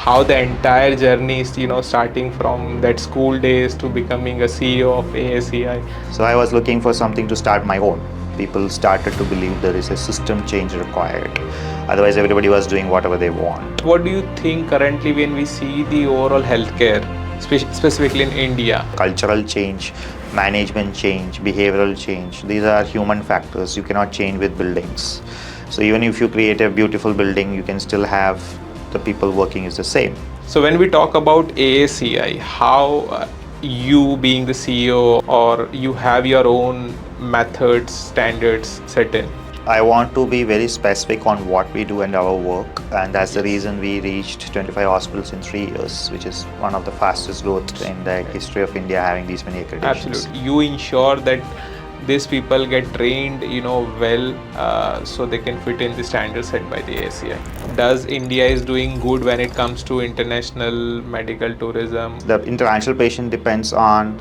how the entire journey is, starting from that school days to becoming a CEO of AACI. So I was looking for something to start my own. People started to believe there is a system change required. Otherwise, everybody was doing whatever they want. What do you think currently when we see the overall healthcare, specifically in India? Cultural change, management change, behavioral change, these are human factors. You cannot change with buildings. So even if you create a beautiful building, you can still have the people working is the same. So when we talk about AACI, how you being the CEO or you have your own methods, standards set in? I want to be very specific on what we do and our work, and that's the reason we reached 25 hospitals in 3 years, which is one of the fastest growth in the history of India, having these many accreditations. Absolutely. You ensure that these people get trained, well, so they can fit in the standards set by the ACI. Does India is doing good when it comes to international medical tourism? The international patient depends on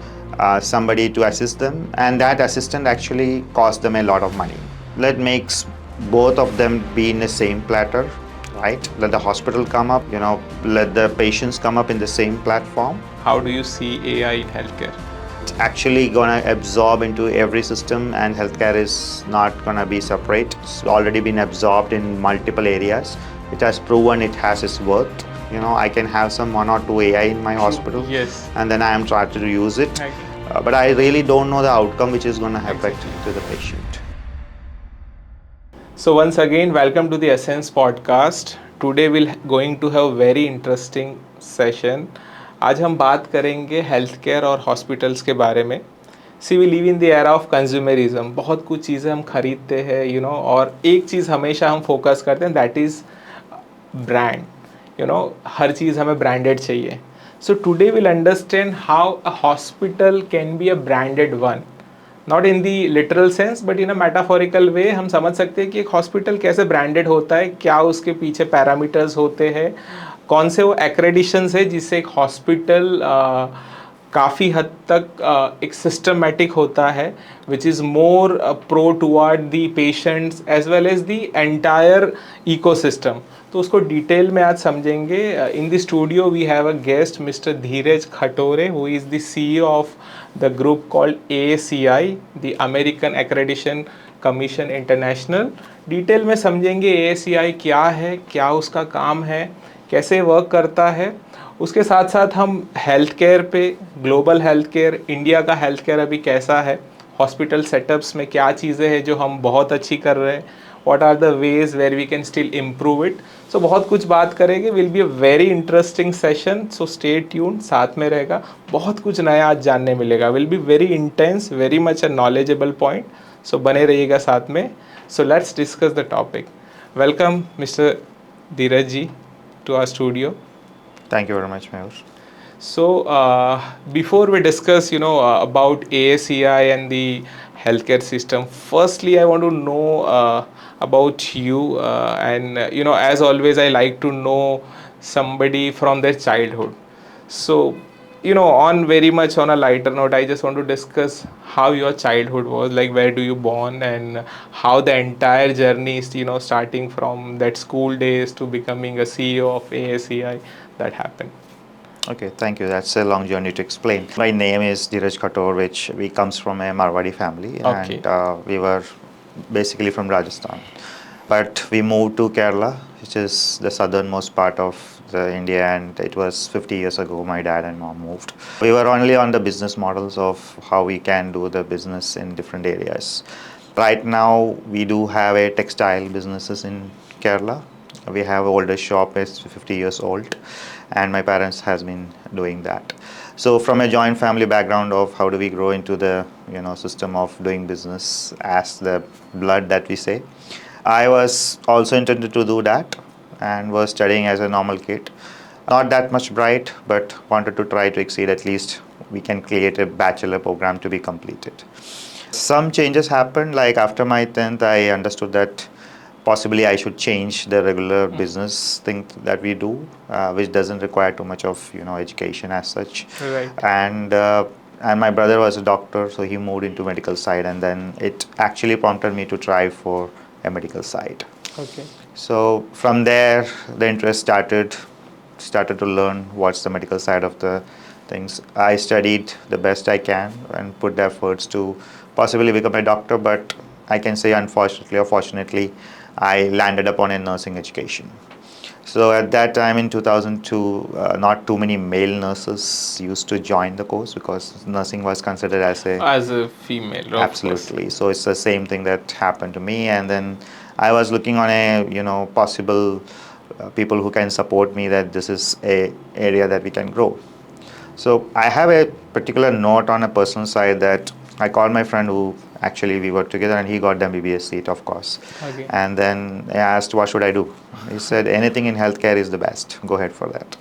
somebody to assist them, and that assistant actually costs them a lot of money. Let makes both of them be in the same platter, right? Let the hospital come up, let the patients come up in the same platform. How do you see AI in healthcare? It's actually gonna absorb into every system, and healthcare is not gonna be separate. It's already been absorbed in multiple areas. It has proven it has its worth. I can have some 1 or 2 AI in my hospital. Yes. And then I am trying to use it. Right. But I really don't know the outcome which is gonna affect to the patient. So once again, welcome to the Essence podcast. Today we're going to have very interesting session. आज हम बात करेंगे health care और hospitals के बारे में. See we live in the era of consumerism. बहुत कुछ चीज़ें हम खरीदते हैं और एक चीज़ हमेशा हम फोकस करते हैं, दैट इज़ ब्रांड. हर चीज़ हमें ब्रांडेड चाहिए. So today will understand how a hospital can be a branded one. Not in the literal sense but in a metaphorical way. हम समझ सकते हैं कि एक हॉस्पिटल कैसे ब्रांडेड होता है, क्या उसके पीछे पैरामीटर्स होते हैं, कौन से वो एक्रेडिशंस है जिससे एक हॉस्पिटल काफ़ी हद तक एक सिस्टमेटिक होता है, which is more pro toward the patients as well as the entire ecosystem. तो उसको डिटेल में आज समझेंगे. In the studio we have a guest mister Dheeraj Khatore, who is the CEO of the group called AACI, the American accreditation commission international. Detail में समझेंगे AACI क्या है, क्या उसका काम है, कैसे वर्क करता है. उसके साथ साथ हम हेल्थ केयर पे, ग्लोबल हेल्थ केयर, इंडिया का हेल्थ केयर अभी कैसा है, हॉस्पिटल सेटअप्स में क्या चीज़ें हैं जो हम बहुत अच्छी कर रहे हैं, what are the ways where we can still improve it. So बहुत कुछ बात करेंगे. will be a very interesting session, so stay tuned. साथ में रहेगा, बहुत कुछ नया आज जानने मिलेगा. will be very intense, very much a knowledgeable point, so बने रहिएगा साथ में. So let's discuss the topic. Welcome Mr. Dheeraj ji to our studio. Thank you very much, Mayur. So before we discuss about AACI and the healthcare system, firstly I want to know about you, and as always I like to know somebody from their childhood. So on very much on a lighter note, I just want to discuss how your childhood was like. Where do you born, and how the entire journey is, starting from that school days to becoming a CEO of AACI, that happened. Okay, thank you. That's a long journey to explain. My name is Dheeraj Khator, which we comes from a Marwadi family, Okay. and we were basically from Rajasthan. But we moved to Kerala, which is the southernmost part of the India, and it was 50 years ago my dad and mom moved. We were only on the business models of how we can do the business in different areas. Right now, we do have a textile businesses in Kerala. We have an older shop, is 50 years old, and my parents has been doing that. So from a joint family background of how do we grow into the system of doing business as the blood that we say, I was also intended to do that and was studying as a normal kid. Not that much bright, but wanted to try to exceed. At least we can create a bachelor program to be completed. Some changes happened, like after my 10th, I understood that possibly I should change the regular business thing that we do, which doesn't require too much of education as such. Right. And my brother was a doctor, so he moved into medical side, and then it actually prompted me to try for a medical side. Okay. So from there, the interest started. started to learn what's the medical side of the things. I studied the best I can and put the efforts to possibly become a doctor, but I can say unfortunately or fortunately, I landed upon a nursing education. So at that time in 2002, not too many male nurses used to join the course because nursing was considered as a As a female, of course. absolutely. So it's the same thing that happened to me, and then I was looking on a possible people who can support me that this is a area that we can grow. So I have a particular note on a personal side that I called my friend who actually we worked together and he got the MBBS seat, of course. Okay. And then I asked, what should I do? He said, anything in healthcare is the best. Go ahead for that.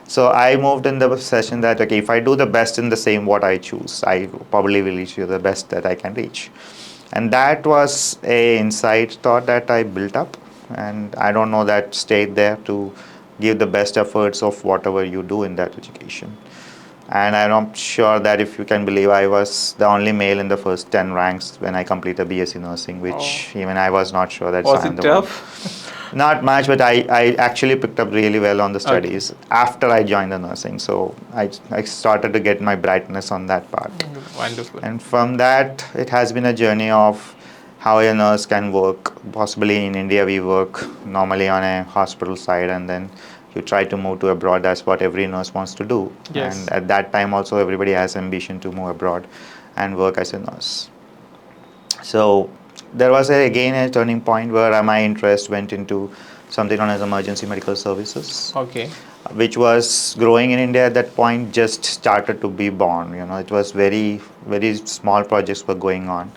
So I moved in the session that, okay, if I do the best in the same what I choose, I probably will reach you the best that I can reach. And that was a insight thought that I built up. And I don't know that stayed there to give the best efforts of whatever you do in that education. And I'm not sure that if you can believe I was the only male in the first 10 ranks when I completed BSc nursing, Oh, which even I was not sure that was I am it the one. tough? Not much, but I actually picked up really well on the Okay. studies after I joined the nursing. So I started to get my brightness on that part. Wonderful. And from that, it has been a journey of how a nurse can work. Possibly in India, we work normally on a hospital side, and then you try to move to abroad. That's what every nurse wants to do. And Yes. at that time, also, everybody has ambition to move abroad and work as a nurse. So there was again a turning point where my interest went into something known as emergency medical services, Okay. which was growing in India at that point, just started to be born. It was very small projects were going on,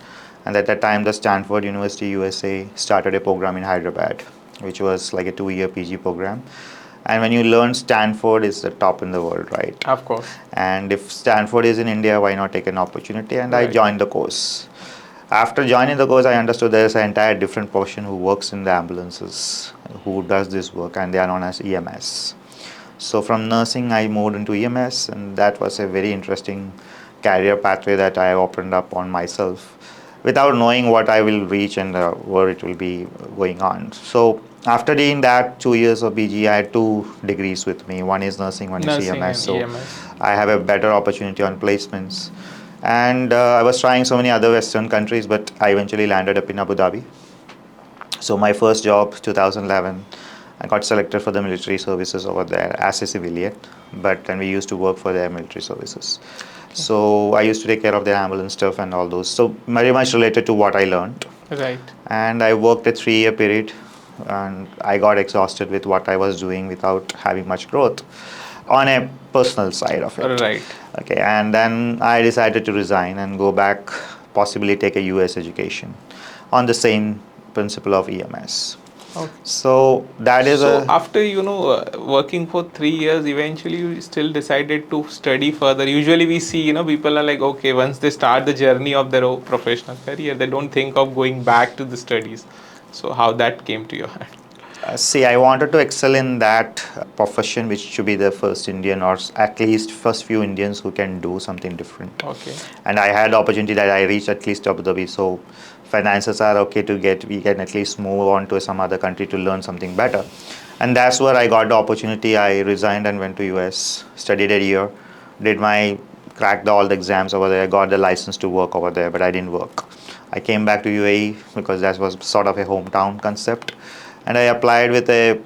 and at that time, the Stanford University USA started a program in Hyderabad, which was like a 2-year PG program. And when you learn Stanford is the top in the world, right? Of course. And if Stanford is in India, why not take an opportunity? And I Right. joined the course. After joining the course, I understood there's an entire different portion who works in the ambulances, who does this work, and they are known as EMS. So from nursing, I moved into EMS, and that was a very interesting career pathway that I opened up on myself without knowing what I will reach and where it will be going on. So after doing that 2 years of BG, I had 2 degrees with me. One is nursing, one is Nursing EMS. and So EMS. I have a better opportunity on placements. And I was trying so many other Western countries, but I eventually landed up in Abu Dhabi. So my first job, 2011, I got selected for the military services over there as a civilian, but then we used to work for their military services. So I used to take care of their ambulance stuff and all those. So very much related to what I learned. Right. And I worked a 3-year period, and I got exhausted with what I was doing without having much growth on a personal side of it. Right. Okay, and then I decided to resign and go back, possibly take a US education on the same principle of EMS. Okay. So that is So a after working for 3 years, eventually you still decided to study further. Usually we see people are like, okay, once they start the journey of their professional career, they don't think of going back to the studies. So how that came to your hand? see, I wanted to excel in that profession, which should be the first Indian or at least first few Indians who can do something different. Okay. And I had the opportunity that I reached at least Abu Dhabi, so finances are okay to get. We can at least move on to some other country to learn something better. And that's where I got the opportunity. I resigned and went to US, studied a year, did my cracked all the exams over there, got the license to work over there, but I didn't work. I came back to UAE because that was sort of a hometown concept, and I applied with a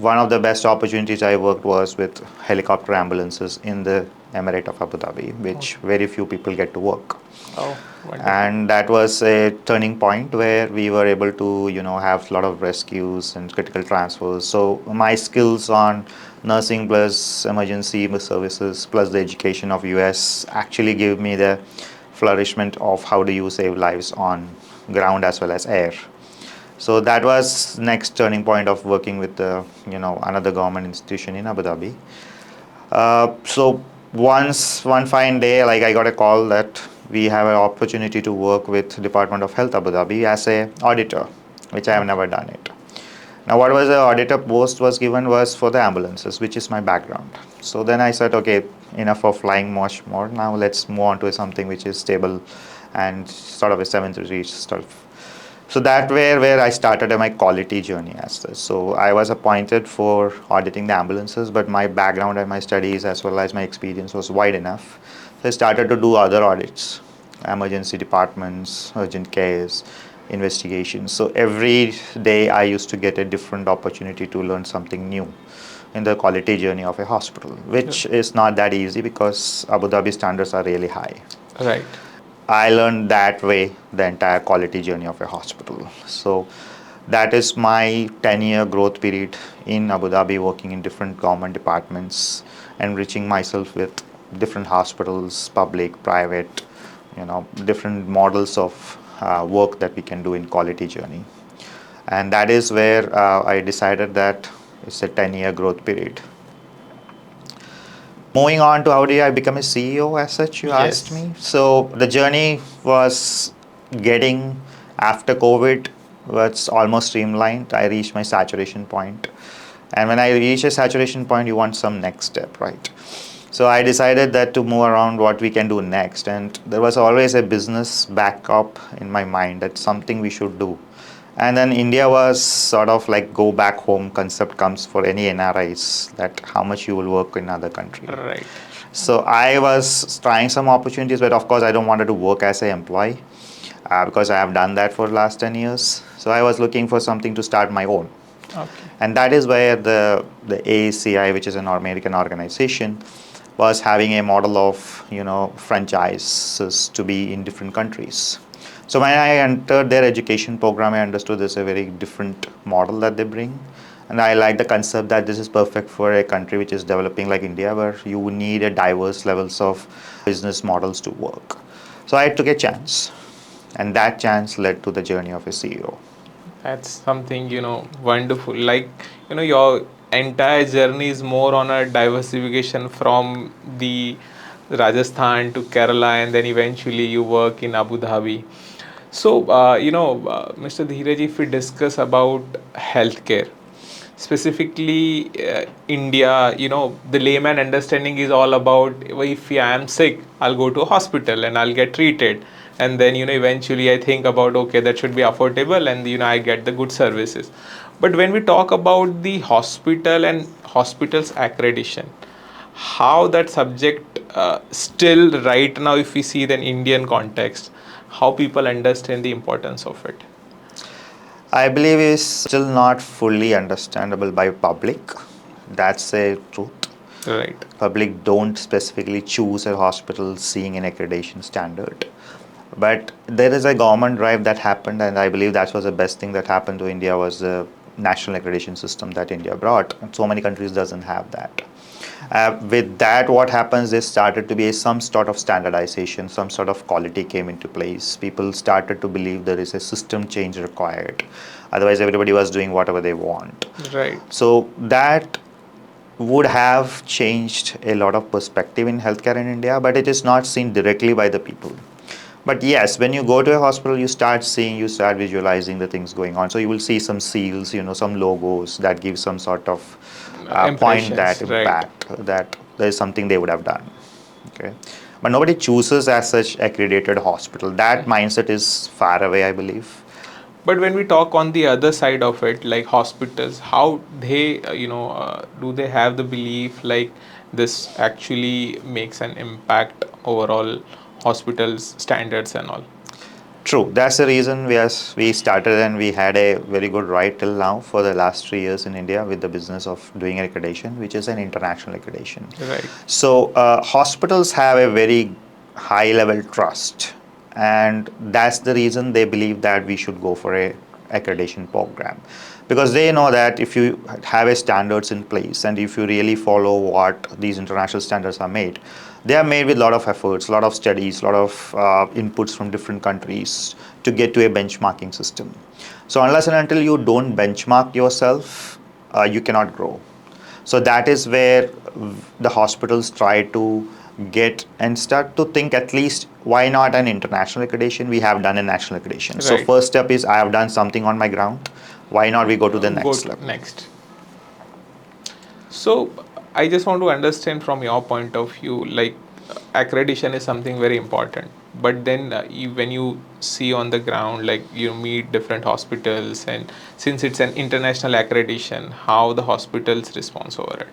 one of the best opportunities I worked was with helicopter ambulances in the Emirate of Abu Dhabi, which very few people get to work. Oh, wonderful. And that was a turning point where we were able to have a lot of rescues and critical transfers. So my skills on nursing plus emergency services plus the education of US actually gave me the flourishment of how do you save lives on ground as well as air. So that was next turning point of working with another government institution in Abu Dhabi. So once one fine day, like I got a call that we have an opportunity to work with Department of Health Abu Dhabi as a auditor, which I have never done it. Now, what was the auditor post was given was for the ambulances, which is my background. So then I said, okay, enough of flying much more. Now let's move on to something which is stable and sort of a 7 to reach stuff. So that where I started my quality journey as such. So I was appointed for auditing the ambulances, but my background and my studies as well as my experience was wide enough. So I started to do other audits, emergency departments, urgent cares, investigations. So every day I used to get a different opportunity to learn something new in the quality journey of a hospital, which is not that easy because Abu Dhabi standards are really high. Right. I learned that way the entire quality journey of a hospital. So that is my 10-year growth period in Abu Dhabi, working in different government departments, enriching myself with different hospitals, public, private, different models of work that we can do in quality journey. And that is where I decided that it's a 10-year growth period. Moving on to how did I become a CEO as such, you asked Yes. me. So the journey was getting after COVID was almost streamlined. I reached my saturation point. And when I reach a saturation point, you want some next step, right? So I decided that to move around what we can do next. And there was always a business backup in my mind that something we should do. And then India was sort of like go back home concept comes for any NRIs, that how much you will work in other country. Right. So I was trying some opportunities, but of course I don't wanted to work as an employee because I have done that for the last 10 years. So I was looking for something to start my own. Okay. And that is where the AACI, which is an American organization, was having a model of franchises to be in different countries. So when I entered their education program, I understood this is a very different model that they bring. And I like the concept that this is perfect for a country which is developing like India, where you need a diverse levels of business models to work. So I took a chance, and that chance led to the journey of a CEO. That's something, wonderful. Like, your entire journey is more on a diversification from the Rajasthan to Kerala, and then eventually you work in Abu Dhabi. So, Mr. Dheeraj, if we discuss about healthcare, specifically India, the layman understanding is all about, well, if I am sick, I'll go to a hospital and I'll get treated. And then, eventually I think about, okay, that should be affordable, and, I get the good services. But when we talk about the hospital and hospitals accreditation, how that subject still right now, if we see the Indian context, how people understand the importance of it. I believe is still not fully understandable by public. That's a truth. Right. Public don't specifically choose a hospital seeing an accreditation standard. But there is a government drive that happened, and I believe that was the best thing that happened to India was the national accreditation system that India brought. And so many countries doesn't have that. With that, what happens is started to be some sort of standardization, some sort of quality came into place. People started to believe there is a system change required. Otherwise, everybody was doing whatever they want. Right. So that would have changed a lot of perspective in healthcare in India, but it is not seen directly by the people. But yes, when you go to a hospital, you start visualizing the things going on. So you will see some seals, some logos that give some sort of point that Impressions, right. impact that there is something they would have done. Okay, but nobody chooses as such accredited hospital. That mindset is far away, I believe. But when we talk on the other side of it, like hospitals, how they, do they have the belief like this actually makes an impact overall hospitals standards and all? True. That's the reason we started and we had a very good ride till now for the last 3 years in India with the business of doing accreditation, which is an international accreditation. Right. So hospitals have a very high level trust, and that's the reason they believe that we should go for a accreditation program, because they know that if you have a standards in place and if you really follow what these international standards are made, they are made with a lot of efforts, a lot of studies, a lot of inputs from different countries to get to a benchmarking system. So unless and until you don't benchmark yourself, you cannot grow. So that is where the hospitals try to get and start to think, at least why not an international accreditation? We have done a national accreditation. So Right. first step is I have done something on my ground. Why not we go to the Go next to level? next. So I just want to understand from your point of view, like accreditation is something very important. But then when you see on the ground, like you meet different hospitals, and since it's an international accreditation, how the hospitals response over it?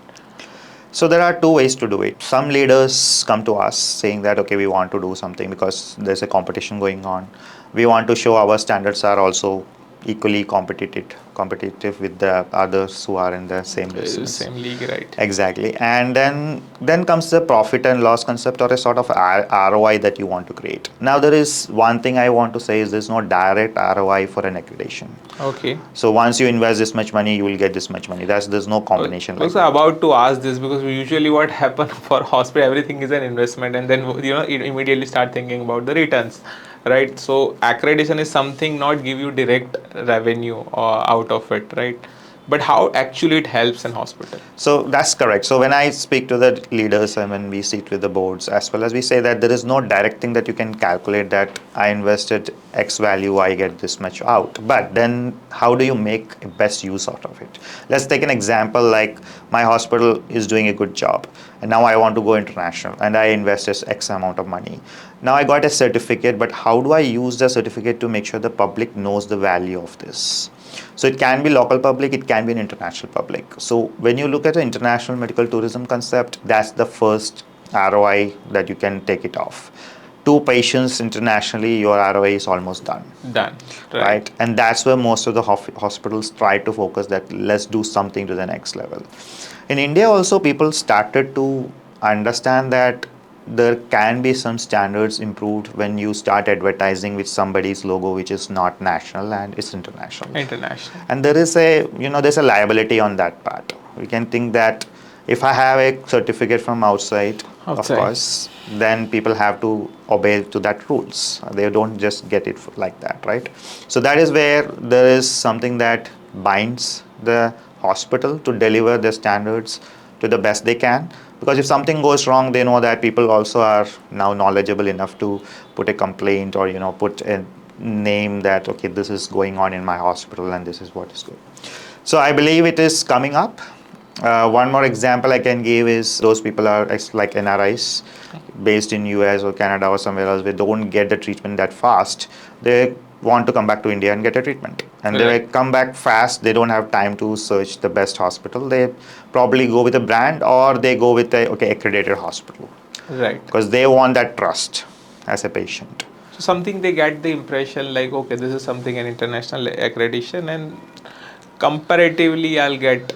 So there are two ways to do it. Some leaders come to us saying that, okay, we want to do something because there's a competition going on. We want to show our standards are also equally competitive with the others who are in the same business. Same league, right? Exactly. And then comes the profit and loss concept, or a sort of ROI that you want to create. Now there is one thing I want to say is there's no direct ROI for an accreditation. Okay. So once you invest this much money, you will get this much money. There's no combination I like was that. about to ask this, because usually what happen for hospital, everything is an investment, and then you immediately start thinking about the returns, right? So accreditation is something not give you direct revenue out of it, right? But how actually it helps in hospital? So that's correct. So when I speak to the leaders and when we sit with the boards as well, as we say that there is no direct thing that you can calculate that I invested X value, I get this much out. But then how do you make best use out of it? Let's take an example like my hospital is doing a good job and now I want to go international and I invested X amount of money. Now I got a certificate, but how do I use the certificate to make sure the public knows the value of this? So it can be local public, it can be an international public. So when you look at the international medical tourism concept, that's the first ROI that you can take it off. 2 patients internationally, your ROI is almost done. Done. Right. And that's where most of the hospitals try to focus that let's do something to the next level. In India also, people started to understand that there can be some standards improved when you start advertising with somebody's logo which is not national and it's international. International. And there is there's a liability on that part. We can think that if I have a certificate from outside, of course, then people have to obey to that rules. They don't just get it like that, right? So that is where there is something that binds the hospital to deliver the standards to the best they can. Because if something goes wrong, they know that people also are now knowledgeable enough to put a complaint or put a name that okay, this is going on in my hospital and this is what is good. So I believe it is coming up. One more example I can give is those people are like NRIs based in US or Canada or somewhere else. They don't get the treatment that fast. They want to come back to India and get a treatment. And they come back fast. They don't have time to search the best hospital. They probably go with a brand or they go with a accredited hospital. Right. Because they want that trust as a patient. So something they get the impression like, okay, this is something an international accreditation, and comparatively I'll get,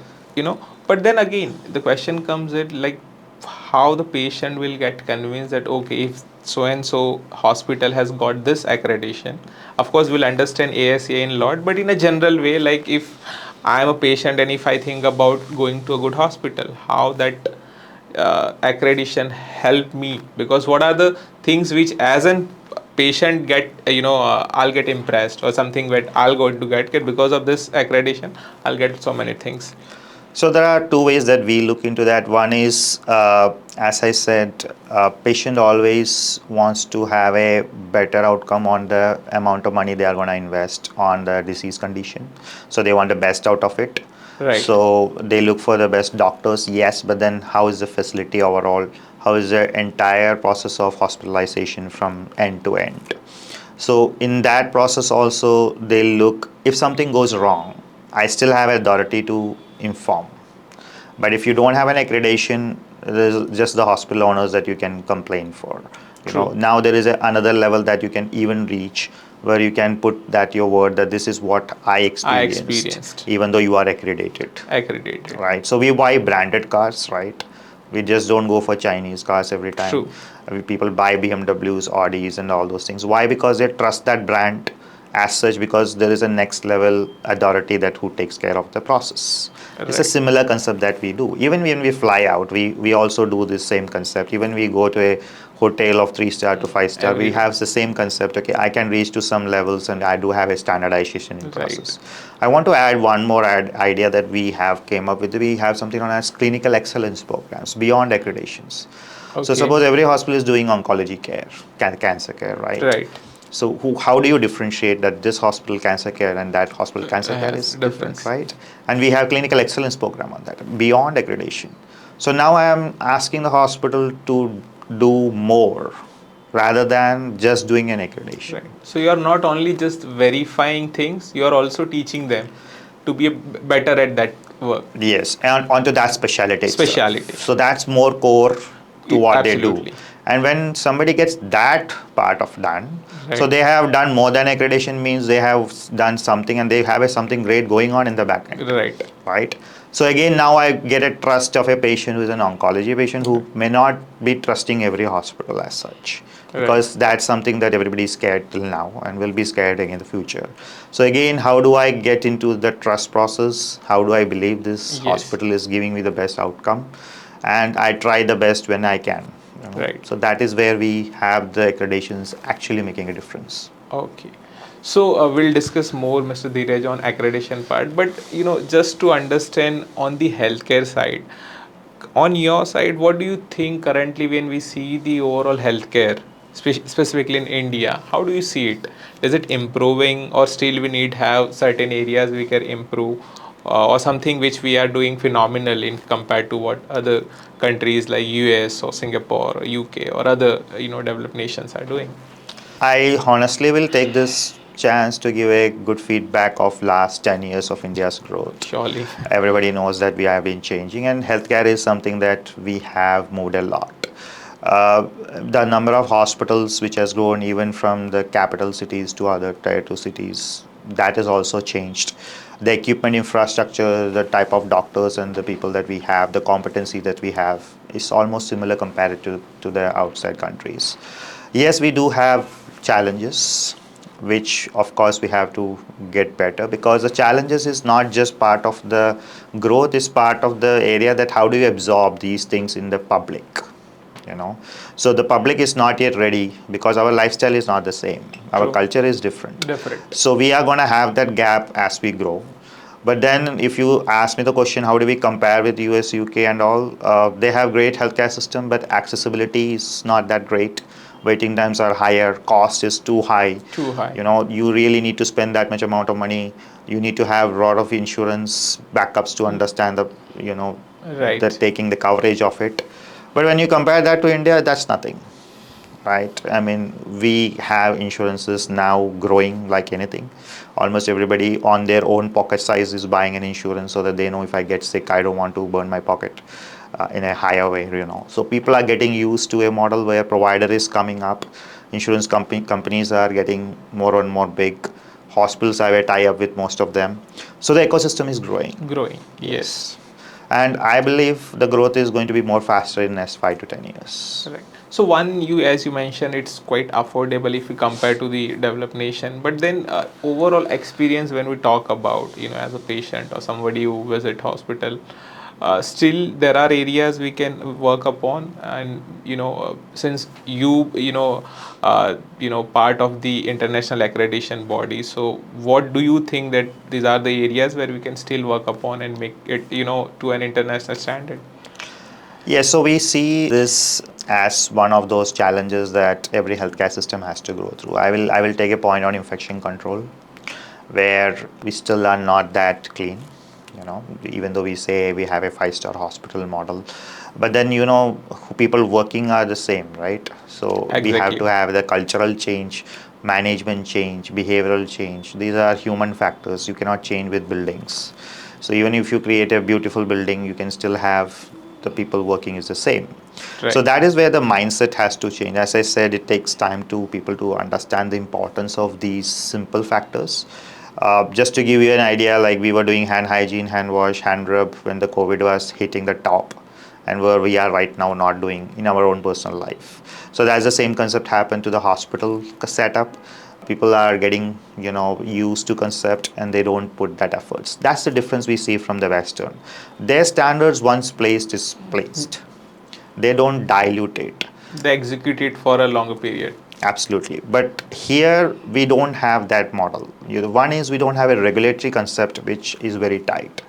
but then again the question comes in like how the patient will get convinced that okay, if so and so hospital has got this accreditation, of course we'll understand ASA in lot, but in a general way, like if I am a patient and if I think about going to a good hospital, how that accreditation help me, because what are the things which as an patient get I'll get impressed, or something that I'll go to get because of this accreditation, I'll get so many things. So there are two ways that we look into that. One is, as I said, patient always wants to have a better outcome on the amount of money they are going to invest on the disease condition. So they want the best out of it. Right. So they look for the best doctors, yes, but then how is the facility overall? How is the entire process of hospitalization from end to end? So in that process also, they look, if something goes wrong, I still have authority to inform. But if you don't have an accreditation, there's just the hospital owners that you can complain for. Now there is another level that you can even reach where you can put that your word that this is what I experienced, even though you are accredited. Right. So we buy branded cars, right? We just don't go for Chinese cars every time. True. People buy BMWs, Audis and all those things. Why? Because they trust that brand as such, because there is a next level authority that who takes care of the process. Right. It's a similar concept that we do. Even when we fly out, we also do this same concept. Even we go to a hotel of 3-star to 5-star, we have the same concept. Okay, I can reach to some levels and I do have a standardization in process. I want to add one more idea that we have came up with. We have something known as clinical excellence programs beyond accreditations. So suppose every hospital is doing oncology care, cancer care, right? Right. So how do you differentiate that this hospital cancer care and that hospital cancer care is different, right? And we have clinical excellence program on that, beyond accreditation. So now I am asking the hospital to do more rather than just doing an accreditation. Right. So you are not only just verifying things, you are also teaching them to be better at that work. Yes, and onto that specialty itself. Speciality. So that's more core to what they do. Absolutely. And when somebody gets that part of done, so Right. they have done more than accreditation means they have done something and they have something great going on in the back end. Right. Right. So again, now I get a trust of a patient who is an oncology patient who may not be trusting every hospital as such, because that's something that everybody is scared till now and will be scared again in the future. So again, how do I get into the trust process? How do I believe this Yes. hospital is giving me the best outcome? And I try the best when I can. Right. So that is where we have the accreditations actually making a difference. Okay. So we'll discuss more, Mr. Dheeraj, on accreditation part. But just to understand on the healthcare side, on your side, what do you think currently when we see the overall healthcare, specifically in India? How do you see it? Is it improving, or still we need have certain areas we can improve, or something which we are doing phenomenal in compared to what other countries like US or Singapore or UK or other developed nations are doing? I honestly will take this chance to give a good feedback of last 10 years of India's growth. Surely. Everybody knows that we have been changing, and healthcare is something that we have moved a lot. The number of hospitals which has grown even from the capital cities to other tier 2 cities, that has also changed. The equipment infrastructure, the type of doctors and the people that we have, the competency that we have is almost similar compared to the outside countries. Yes, we do have challenges, which of course we have to get better, because the challenges is not just part of the growth, is part of the area that how do you absorb these things in the public. So the public is not yet ready because our lifestyle is not the same, our True. culture is different. Different. So we are going to have that gap as we grow. But then if you ask me the question, how do we compare with US, UK and all, they have great healthcare system, but accessibility is not that great. Waiting times are higher, cost is too high. Too high. You really need to spend that much amount of money. You need to have a lot of insurance backups to understand Right. the taking the coverage of it. But when you compare that to India, that's nothing, right? I mean, we have insurances now growing like anything. Almost everybody on their own pocket size is buying an insurance so that they know if I get sick, I don't want to burn my pocket in a higher way, So people are getting used to a model where provider is coming up. Insurance companies are getting more and more big. Hospitals have a tie-up with most of them. So the ecosystem is growing. Growing. Yes. And I believe the growth is going to be more faster in next 5 to 10 years. Correct. So one, as you mentioned, it's quite affordable if you compare to the developed nation. But then overall experience when we talk about, as a patient or somebody who visit hospital, still there are areas we can work upon. And since part of the international accreditation body, so what do you think that these are the areas where we can still work upon and make it to an international standard? Yes, so we see this as one of those challenges that every healthcare system has to go through. I will take a point on infection control, where we still are not that clean, even though we say we have a 5-star hospital model. But then, people working are the same, right? So we have Exactly. to have the cultural change, management change, behavioral change. These are human factors. You cannot change with buildings. So even if you create a beautiful building, you can still have the people working is the same. Right. So that is where the mindset has to change. As I said, it takes time to people to understand the importance of these simple factors. Just to give you an idea, like we were doing hand hygiene, hand wash, hand rub when the COVID was hitting the top, and where we are right now not doing in our own personal life. So that's the same concept happened to the hospital setup. People are getting used to concept and they don't put that efforts. That's the difference we see from the Western. Their standards once placed is placed. They don't dilute it. They execute it for a longer period. Absolutely. But here we don't have that model. One is we don't have a regulatory concept which is very tight.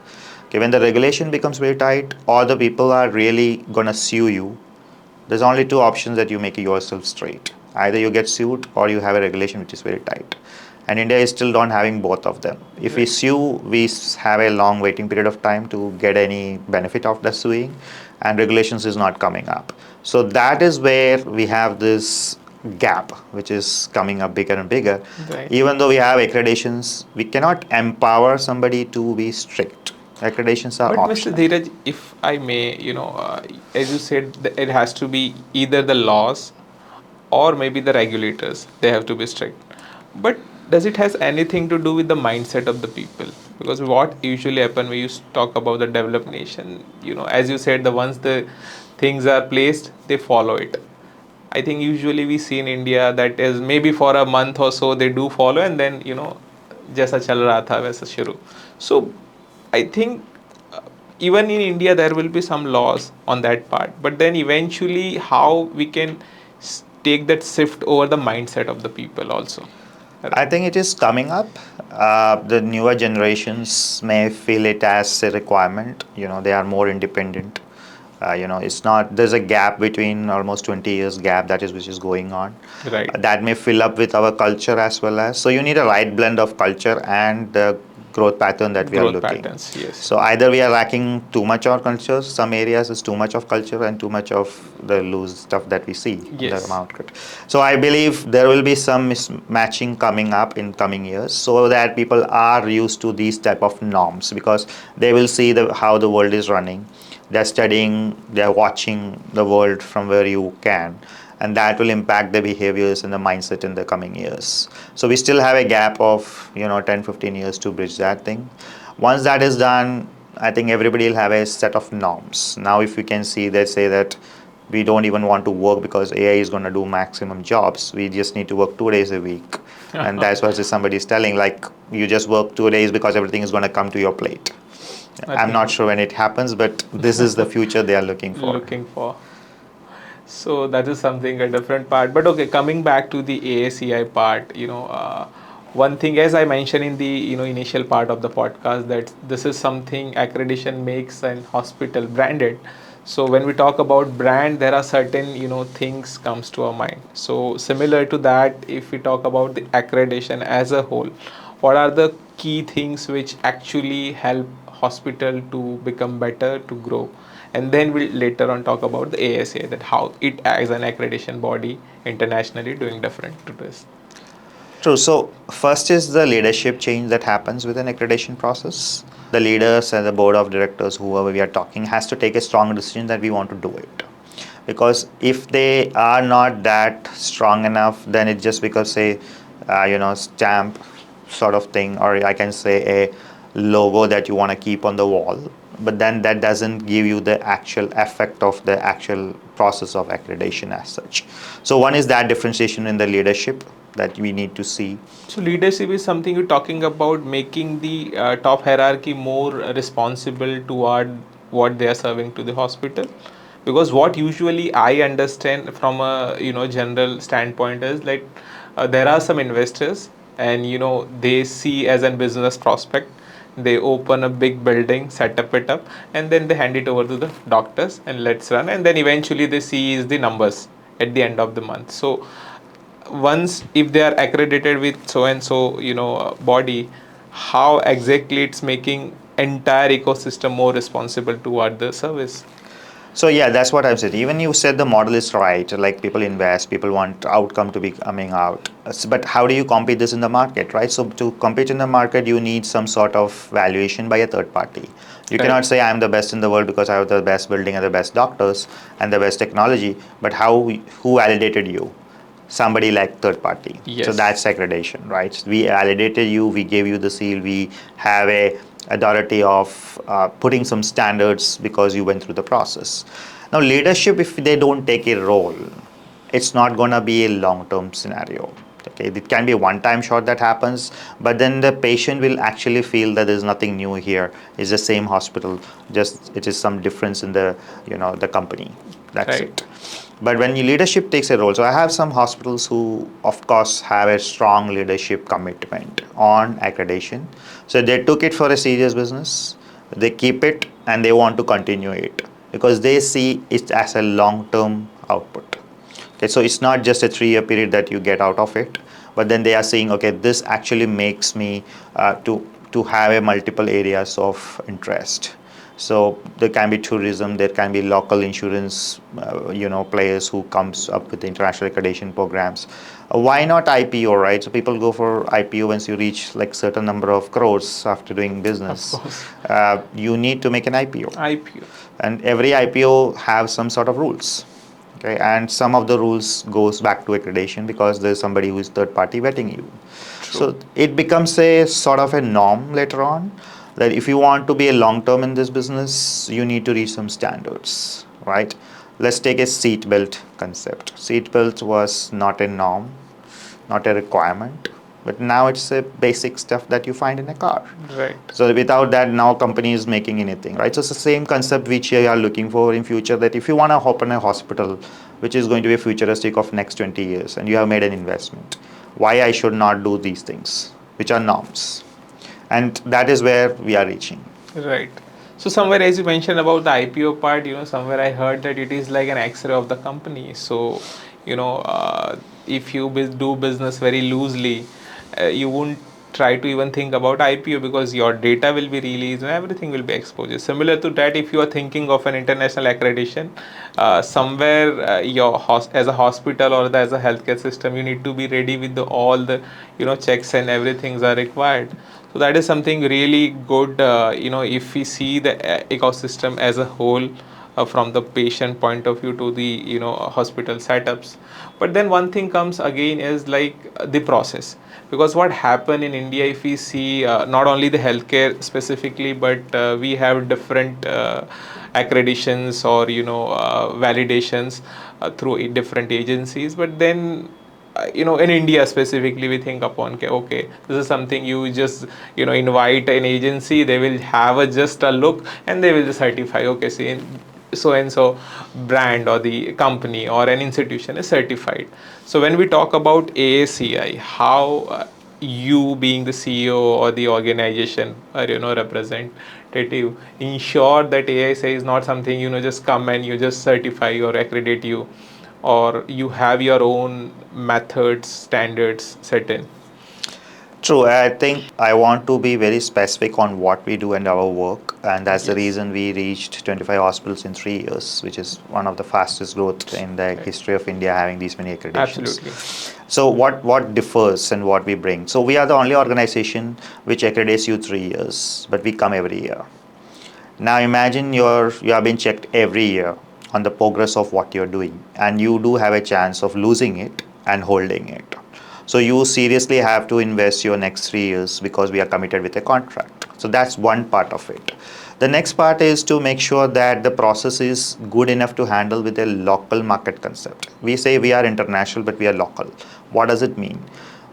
Okay, when the regulation becomes very tight, or the people are really gonna sue you, there's only two options that you make yourself straight. Either you get sued or you have a regulation which is very tight. and India is still not having both of them. If we Right. sue, have a long waiting period of time to get any benefit of the suing, and regulations is not coming up. So that is where we have this gap, which is coming up bigger and bigger. Right. Even though we have accreditations, we cannot empower somebody to be strict. Accreditations are But Mr. optional. Dheeraj, if I may, as you said, it has to be either the laws or maybe the regulators. They have to be strict. But does it has anything to do with the mindset of the people? Because what usually happen when you talk about the developed nation, as you said, the once the things are placed, they follow it. I think usually we see in India that is maybe for a month or so they do follow, and then जैसा चल रहा था वैसा शुरू. So I think even in India there will be some laws on that part, but then eventually how we can take that shift over the mindset of the people also. I think it is coming up. The newer generations may feel it as a requirement. They are more independent. It's not. There's a gap between almost 20 years gap that is which is going on. Right. That may fill up with our culture as well as. So you need a right blend of culture and the growth pattern that we are Growth looking. patterns, yes. So either we are lacking too much of culture, some areas is too much of culture and too much of the loose stuff that we see in the Yes. market. So I believe there will be some mismatching coming up in coming years, so that people are used to these type of norms, because they will see how the world is running. They're studying, they're watching the world from where you can, and that will impact the behaviors and the mindset in the coming years. So we still have a gap of 10-15 years to bridge that thing. Once that is done, I think everybody will have a set of norms. Now if you can see, they say that we don't even want to work because AI is going to do maximum jobs. We just need to work 2 days a week. And that's what somebody is telling, like, you just work 2 days because everything is going to come to your plate. I'm not sure when it happens, but this is the future they are looking for. Looking for. So that is something a different part. But okay, coming back to the AACI part, one thing, as I mentioned in the initial part of the podcast, that this is something accreditation makes an hospital branded. So when we talk about brand, there are certain things comes to our mind. So similar to that, if we talk about the accreditation as a whole, what are the key things which actually help hospital to become better, to grow? And then we'll later on talk about the ASA, that how it as an accreditation body internationally doing different to this. True. So first is the leadership change that happens with an accreditation process. The leaders and the board of directors, whoever we are talking, has to take a strong decision that we want to do it. Because if they are not that strong enough, then it just becomes a stamp sort of thing, or I can say a logo that you want to keep on the wall. But then that doesn't give you the actual effect of the actual process of accreditation as such. So one is that differentiation in the leadership that we need to see. So leadership is something you're talking about, making the top hierarchy more responsible toward what they are serving to the hospital. Because what usually I understand from a general standpoint is like there are some investors, and they see as a business prospect, they open a big building, set up it up, and then they hand it over to the doctors and let's run, and then eventually they see is the numbers at the end of the month. So once if they are accredited with so and so body, how exactly it's making entire ecosystem more responsible toward the service? So yeah, that's what I've said. Even you said the model is right. Like, people invest, people want outcome to be coming out. But how do you compete this in the market, right? So to compete in the market, you need some sort of valuation by a third party. You Right. cannot say I'm the best in the world because I have the best building and the best doctors and the best technology. But who validated you? Somebody like third party. So Yes. that's accreditation, right? We validated you, we gave you the seal, we have a authority of putting some standards because you went through the process. Now leadership, if they don't take a role, it's not going to be a long-term scenario. Okay, it can be a one-time shot that happens, but then the patient will actually feel that there's nothing new here. It's the same hospital, just it is some difference in the the company. That's Right. it. But when your leadership takes a role, so I have some hospitals who, of course, have a strong leadership commitment on accreditation. So they took it for a serious business. They keep it and they want to continue it because they see it as a long-term output. Okay, so it's not just a 3-year period that you get out of it, but then they are saying, okay, this actually makes me to have a multiple areas of interest. So there can be tourism, there can be local insurance, players who comes up with international accreditation programs. Why not IPO, right? So people go for IPO once you reach like certain number of crores after doing Of business. course. You need to make an IPO, IPO. and every IPO have some sort of rules. Okay, and some of the rules goes back to accreditation because there's somebody who is third party vetting you. True. So it becomes a sort of a norm later on that if you want to be a long term in this business, you need to reach some standards, right? Let's take a seat belt concept. Seat belt was not a norm, not a requirement, but now it's a basic stuff that you find in a car. Right. So without that, now company is making anything, right? So it's the same concept which you are looking for in future, that if you want to open a hospital, which is going to be futuristic of next 20 years, and you have made an investment, why I should not do these things, which are norms. And that is where we are reaching. Right. So somewhere, as you mentioned about the IPO part, somewhere I heard that it is like an X-ray of the company. So, if you do business very loosely, you won't try to even think about IPO because your data will be released and everything will be exposed. Similar to that, if you are thinking of an international accreditation, somewhere as a hospital or as a healthcare system, you need to be ready with all the checks and everything are required. So that is something really good, if we see the ecosystem as a whole, from the patient point of view to the hospital setups. But then one thing comes again is like the process, because what happen in India, if we see not only the healthcare specifically, but we have different accreditations or validations through different agencies. But then in India specifically, we think upon, okay, this is something you just invite an agency, they will have just a look and they will just certify, okay, see, so and so brand or the company or an institution is certified. So when we talk about AACI, how you being the CEO or the organization or representative ensure that AACI is not something just come and you just certify or accredit you, or you have your own methods, standards set in? True, I think I want to be very specific on what we do and our work, and that's the Yes. reason we reached 25 hospitals in 3 years, which is one of the fastest growth in the Right. history of India having these many accreditations. Absolutely. So what differs and what we bring? So we are the only organization which accredits you 3 years, but we come every year. Now imagine you have been checked every year on the progress of what you're doing, and you do have a chance of losing it and holding it. So you seriously have to invest your next 3 years because we are committed with a contract. So that's one part of it. The next part is to make sure that the process is good enough to handle with a local market concept. We say we are international, but we are local. What does it mean?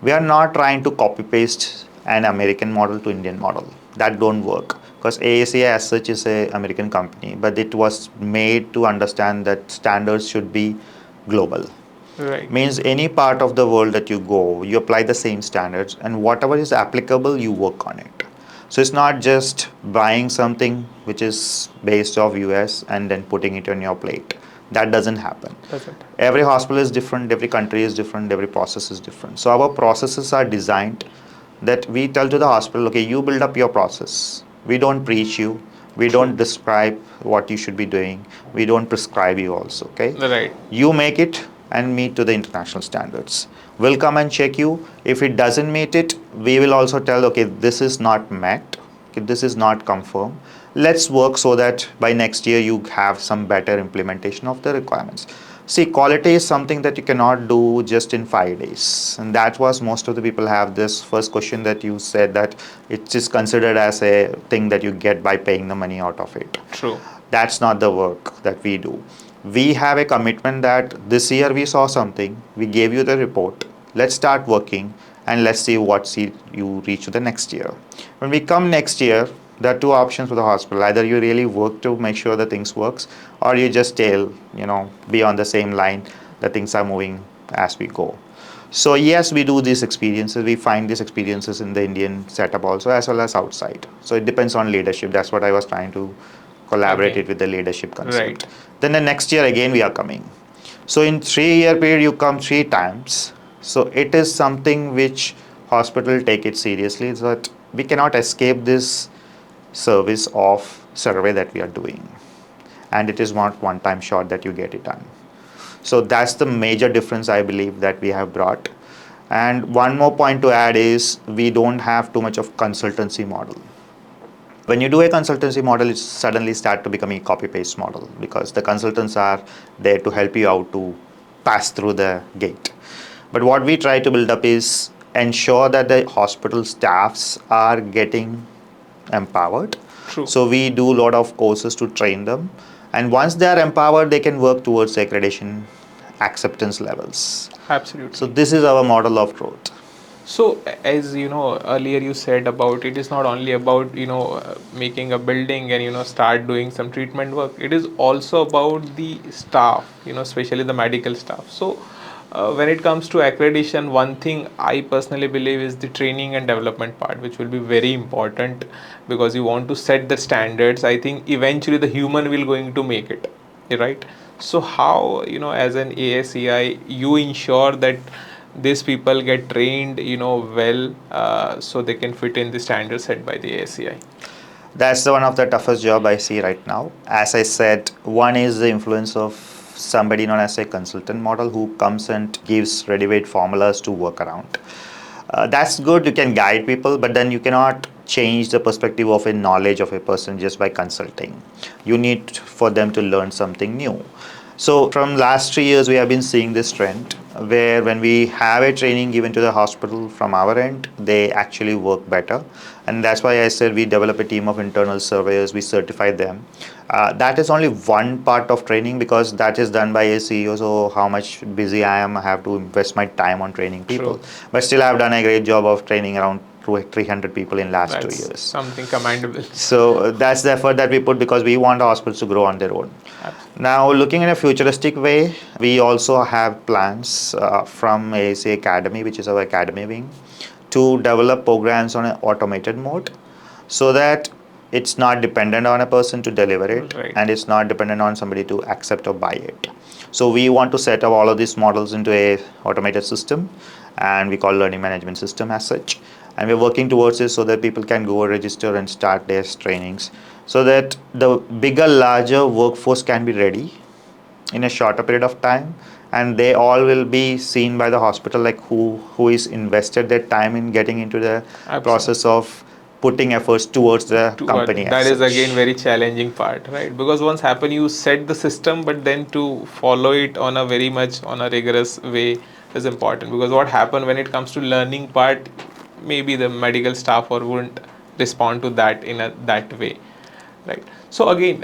We are not trying to copy paste an American model to Indian model. That don't work because AACI as such is a American company, but it was made to understand that standards should be global. Right. Means any part of the world that you go, you apply the same standards, and whatever is applicable, you work on it. So it's not just buying something which is based off US and then putting it on your plate. That doesn't happen. Doesn't. Every hospital is different, every country is different, every process is different. So our processes are designed that we tell to the hospital, okay, you build up your process. We don't preach you. We don't describe what you should be doing. We don't prescribe you also, okay? Right. You make it and meet to the international standards. We'll come and check you. If it doesn't meet it, we will also tell, okay, this is not met, okay, this is not confirmed. Let's work so that by next year you have some better implementation of the requirements. See, quality is something that you cannot do just in 5 days. And that was most of the people have this first question that you said that it is considered as a thing that you get by paying the money out of it. True. That's not the work that we do. We have a commitment that this year we saw something, we gave you the report, let's start working and let's see what you reach to the next year. When we come next year, there are two options for the hospital. Either you really work to make sure that things works, or you just be on the same line, that things are moving as we go. So yes, we do these experiences. We find these experiences in the Indian setup also, as well as outside. So it depends on leadership. That's what I was trying to collaborate Okay. it with the leadership concept. Right. Then the next year again we are coming. So in 3 year period you come 3 times. So it is something which hospital take it seriously, is that we cannot escape this service of survey that we are doing, and it is not one time shot that you get it done. So that's the major difference I believe that we have brought. And one more point to add is we don't have too much of consultancy model. When you do a consultancy model, it suddenly start to become a copy paste model, because the consultants are there to help you out to pass through the gate. But what we try to build up is ensure that the hospital staffs are getting empowered. True. So we do a lot of courses to train them, and once they are empowered, they can work towards accreditation acceptance levels. Absolutely. So this is our model of growth. So, as you know, earlier you said about it is not only about making a building and start doing some treatment work. It is also about the staff, especially the medical staff. So, when it comes to accreditation, one thing I personally believe is the training and development part, which will be very important because you want to set the standards. I think eventually the human will going to make it, right? So, how as an ASEI you ensure that these people get trained well, so they can fit in the standards set by the ASCI? That's one of the toughest job I see right now. As I said, one is the influence of somebody known as a consultant model who comes and gives ready-made formulas to work around. That's good, you can guide people, but then you cannot change the perspective of a knowledge of a person just by consulting. You need for them to learn something new. So from last 3 years, we have been seeing this trend where when we have a training given to the hospital from our end, they actually work better. And that's why I said we develop a team of internal surveyors, we certify them. That is only one part of training, because that is done by a CEO. So how much busy I am, I have to invest my time on training people. True. But still, I have done a great job of training around 300 people in last 2 That's years. something commendable. So that's the effort that we put, because we want hospitals to grow on their own. Absolutely. Now, looking in a futuristic way, we also have plans from ASA Academy, which is our academy wing, to develop programs on an automated mode, so that it's not dependent on a person to deliver it, Right. and it's not dependent on somebody to accept or buy it. So we want to set up all of these models into a automated system, and we call learning management system as such. And we're working towards it so that people can go register and start their trainings, so that the bigger, larger workforce can be ready in a shorter period of time, and they all will be seen by the hospital, like who is invested their time in getting into the Absolutely. process of putting efforts towards the company. That as is such. again very challenging part, right? Because once happen you set the system, but then to follow it on a very much on a rigorous way is important. Because what happen when it comes to learning part, maybe the medical staff or wouldn't respond to that in that way, right? So again,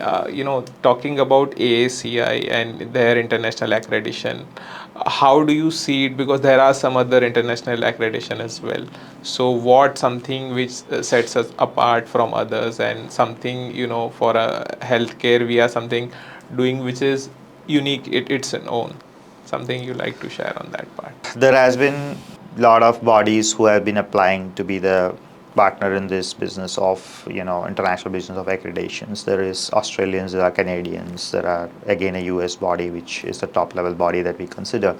talking about AACI and their international accreditation, how do you see it? Because there are some other international accreditation as well. So what something which sets us apart from others, and something for a healthcare we are something doing which is unique, it's an own, something you like to share on that part? There has been a lot of bodies who have been applying to be the partner in this business of international business of accreditations. There is Australians, there are Canadians, there are again a US body which is the top level body that we consider.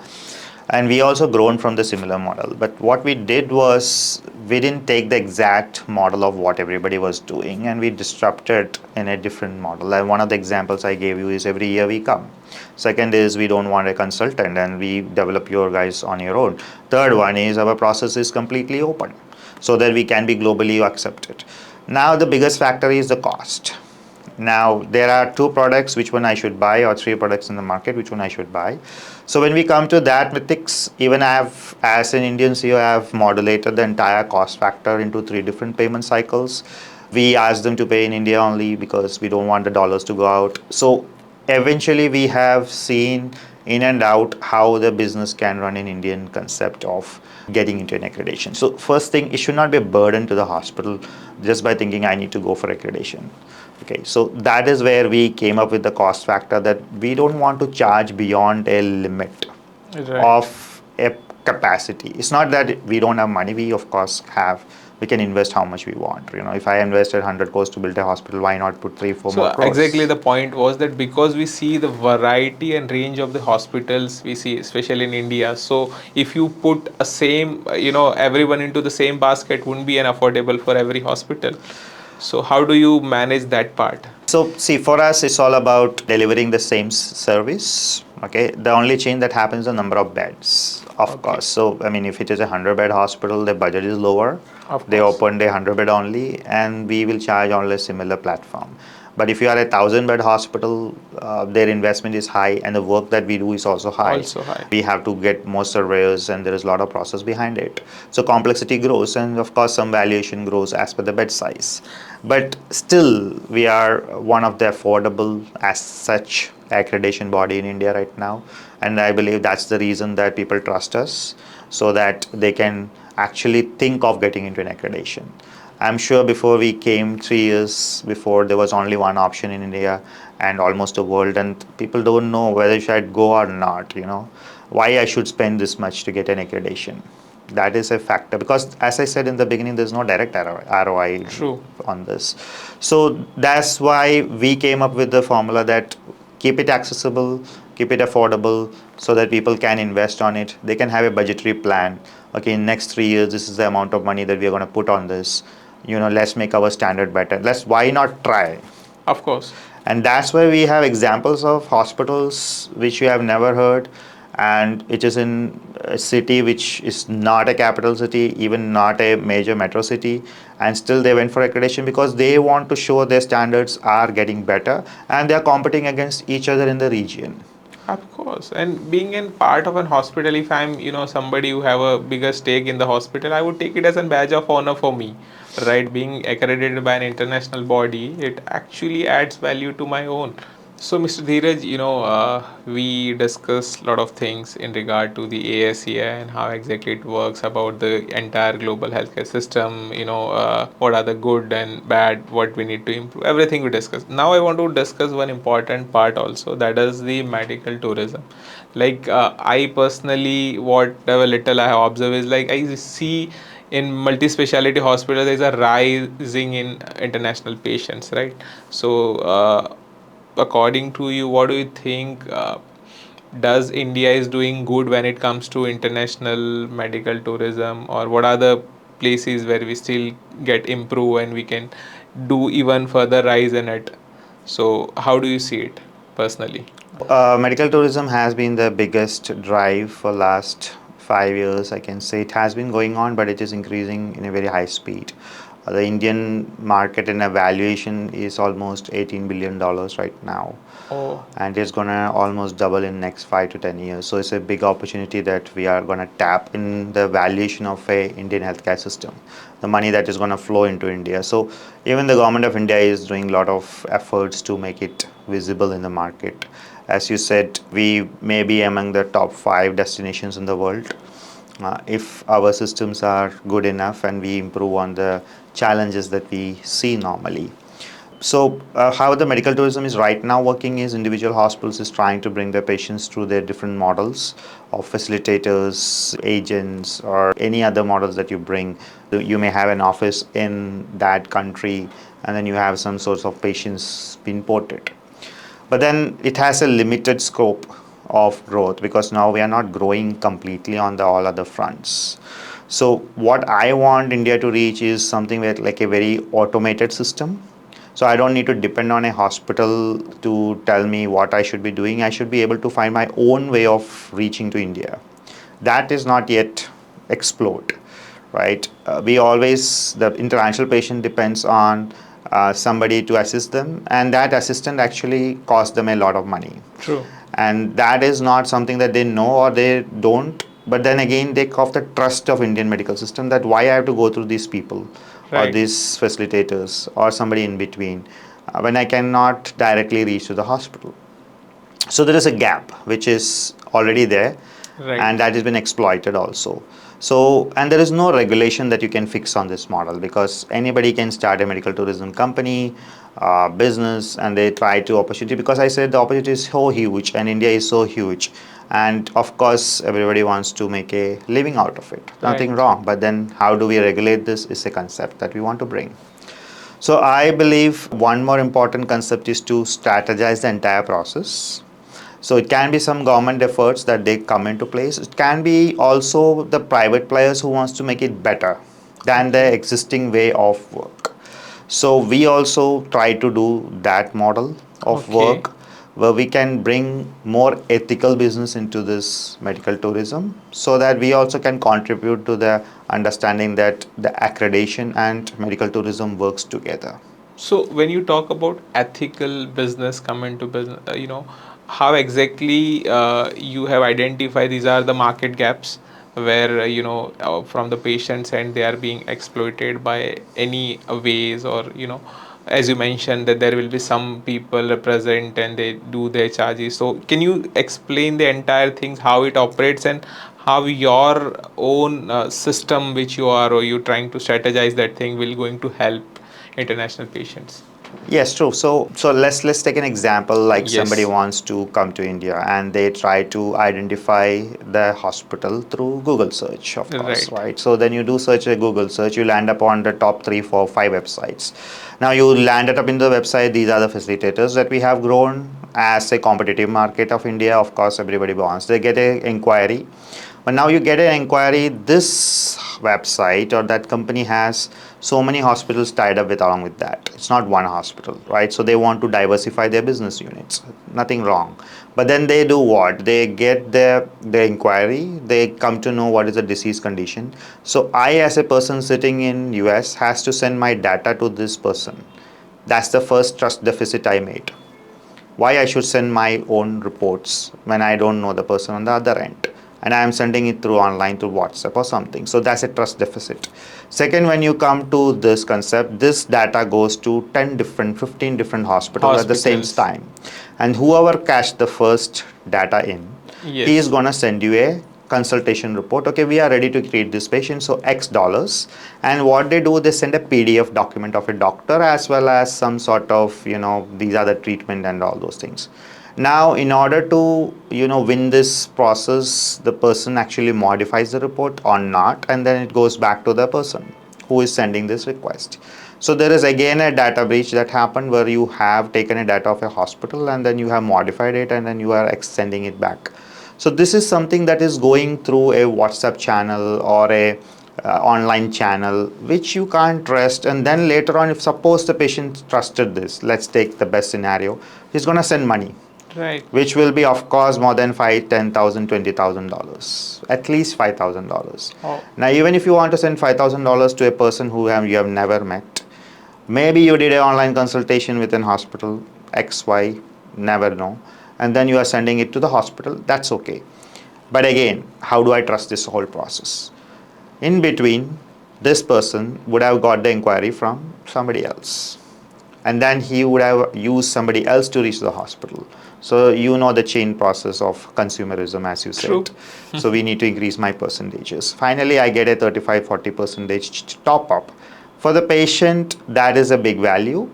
And we also grown from the similar model. But what we did was we didn't take the exact model of what everybody was doing, and we disrupted in a different model. And one of the examples I gave you is every year we come. Second is we don't want a consultant, and we develop your guys on your own. Third one is our process is completely open, so that we can be globally accepted. Now the biggest factor is the cost. Now there are two products, which one I should buy, or three products in the market, which one I should buy. So when we come to that metrics, even I have, as an Indian CEO, I have modulated the entire cost factor into 3 different payment cycles. We ask them to pay in India only because we don't want the dollars to go out. So eventually we have seen in and out how the business can run in Indian concept of getting into an accreditation. So first thing, it should not be a burden to the hospital just by thinking I need to go for accreditation. Okay, so that is where we came up with the cost factor, that we don't want to charge beyond a limit Right. of a capacity. It's not that we don't have money. We of course have. We can invest how much we want. If I invested 100 crores to build a hospital, why not put 3 4 So more exactly crores? the point was that because we see the variety and range of the hospitals we see, especially in India. So if you put a same, everyone into the same basket, wouldn't be an affordable for every hospital. So how do you manage that part? So see, for us, it's all about delivering the same service. Okay, the only change that happens is the number of beds, of Okay, course. So I mean, if it is a 100-bed hospital, the budget is lower. of They course. opened a 100-bed only, and we will charge on a similar platform. But if you are a 1,000-bed hospital, their investment is high, and the work that we do is also high. Also high. We have to get more surveyors, and there is a lot of process behind it. So complexity grows, and of course, some valuation grows as per the bed size. But still, we are one of the affordable as such accreditation body in India right now, and I believe that's the reason that people trust us, so that they can actually think of getting into an accreditation. I'm sure before we came 3 years before, there was only one option in India and almost the world, and people don't know whether should go or not. Why I should spend this much to get an accreditation. That is a factor, because as I said in the beginning, there's no direct ROI True. on this. So that's why we came up with the formula that keep it accessible, keep it affordable, so that people can invest on it. They can have a budgetary plan. Okay, in next 3 years, this is the amount of money that we are going to put on this. Let's make our standard better. Why not try? Of course. And that's why we have examples of hospitals which you have never heard, and it is in a city which is not a capital city, even not a major metro city, and still they went for accreditation because they want to show their standards are getting better and they are competing against each other in the region. Of course, and being in part of an hospital, if I'm, somebody who have a bigger stake in the hospital, I would take it as a badge of honor for me, right? Being accredited by an international body, it actually adds value to my own. So, Mr. Dheeraj, we discussed a lot of things in regard to the ASEA and how exactly it works, about the entire global healthcare system, what are the good and bad, what we need to improve, everything we discussed. Now, I want to discuss one important part also, that is the medical tourism. Like, I personally, whatever little I have observed is like, I see in multi-speciality hospitals, there's a rising in international patients, right? So, according to you, what do you think, does India is doing good when it comes to international medical tourism, or what are the places where we still get improve and we can do even further rise in it? So how do you see it personally? Medical tourism has been the biggest drive for last 5 years. I can say it has been going on, but it is increasing in a very high speed. The Indian market in evaluation is almost $18 billion right now, Oh, and it's gonna almost double in next 5 to 10 years. So it's a big opportunity that we are gonna tap in the valuation of a Indian healthcare system, the money that is gonna flow into India. So even the government of India is doing a lot of efforts to make it visible in the market. As you said, we may be among the top 5 destinations in the world. If our systems are good enough and we improve on the challenges that we see normally. So how the medical tourism is right now working is individual hospitals is trying to bring their patients through their different models of facilitators, agents, or any other models that you bring. You may have an office in that country, and then you have some sorts of patients being ported. But then it has a limited scope of growth, because now we are not growing completely on the all other fronts. So what I want India to reach is something like a very automated system. So I don't need to depend on a hospital to tell me what I should be doing. I should be able to find my own way of reaching to India. That is not yet explored, right? We always, the international patient depends on somebody to assist them, and that assistant actually costs them a lot of money. true. And that is not something that they know or they don't. But then again, they have the trust of Indian medical system, that why I have to go through these people or Right. these facilitators or somebody in between when I cannot directly reach to the hospital. So there is a gap which is already there, Right. and that has been exploited also. So, and there is no regulation that you can fix on this model, because anybody can start a medical tourism company, business, and they try to opportunity, because I said the opportunity is so huge and India is so huge. And of course, everybody wants to make a living out of it. Nothing Right. wrong. But then how do we regulate this is a concept that we want to bring. So I believe one more important concept is to strategize the entire process. So it can be some government efforts that they come into place. It can be also the private players who wants to make it better than the Okay. existing way of work. So we also try to do that model of Okay. work where we can bring more ethical business into this medical tourism so that we also can contribute to the understanding that the accreditation and medical tourism works together. So when you talk about ethical business come into business, how exactly you have identified these are the market gaps where from the patients and they are being exploited by any ways, or as you mentioned that there will be some people represent and they do their charges. So can you explain the entire things, how it operates, and how your own system which you are or you trying to strategize that thing will going to help international patients? Yes, true. So let's take an example like somebody Yes. wants to come to India and they try to identify the hospital through Google search, of course, Right. right? So then you do search a Google search, you land up on the top 3, 4, 5 websites. Now you landed up in the website, these are the facilitators that we have grown as a competitive market of India. Of course, everybody wants. They get an inquiry. But now you get an inquiry, this website or that company has so many hospitals tied up with along with that. It's not one hospital, right? So they want to diversify their business units. Nothing wrong. But then they do what? They get the inquiry, they come to know what is the disease condition. So I as a person sitting in US has to send my data to this person. That's the first trust deficit I made. Why I should send my own reports when I don't know the person on the other end, and I am sending it through online through WhatsApp or something. So that's a trust deficit. Second, when you come to this concept, this data goes to 10 different 15 different hospitals at the same Hospitals. time, and whoever cached the first data in, he is Yes. going to send you a consultation report. Okay, we are ready to treat this patient, so X dollars. And what they do, they send a PDF document of a doctor as well as some sort of, these are the treatment and all those things. Now in order to win this process, the person actually modifies the report or not, and then it goes back to the person who is sending this request. So there is again a data breach that happened where you have taken a data of a hospital and then you have modified it and then you are sending it back. So this is something that is going through a WhatsApp channel or a online channel which you can't trust. And then later on, if suppose the patient trusted this, let's take the best scenario, he's going to send money, Right. which will be of course more than five, $10,000, $20,000, at least $5,000. Oh. Now even if you want to send $5,000 to a person who you have never met, maybe you did an online consultation with an hospital XY, never know, and then you are sending it to the hospital, that's okay. But again, how do I trust this whole process? In between, this person would have got the inquiry from somebody else, and then he would have used somebody else to reach the hospital. So you know the chain process of consumerism, as you True. said. So we need to increase my percentages. Finally, I get a 35-40 percentage top up. For the patient, that is a big value,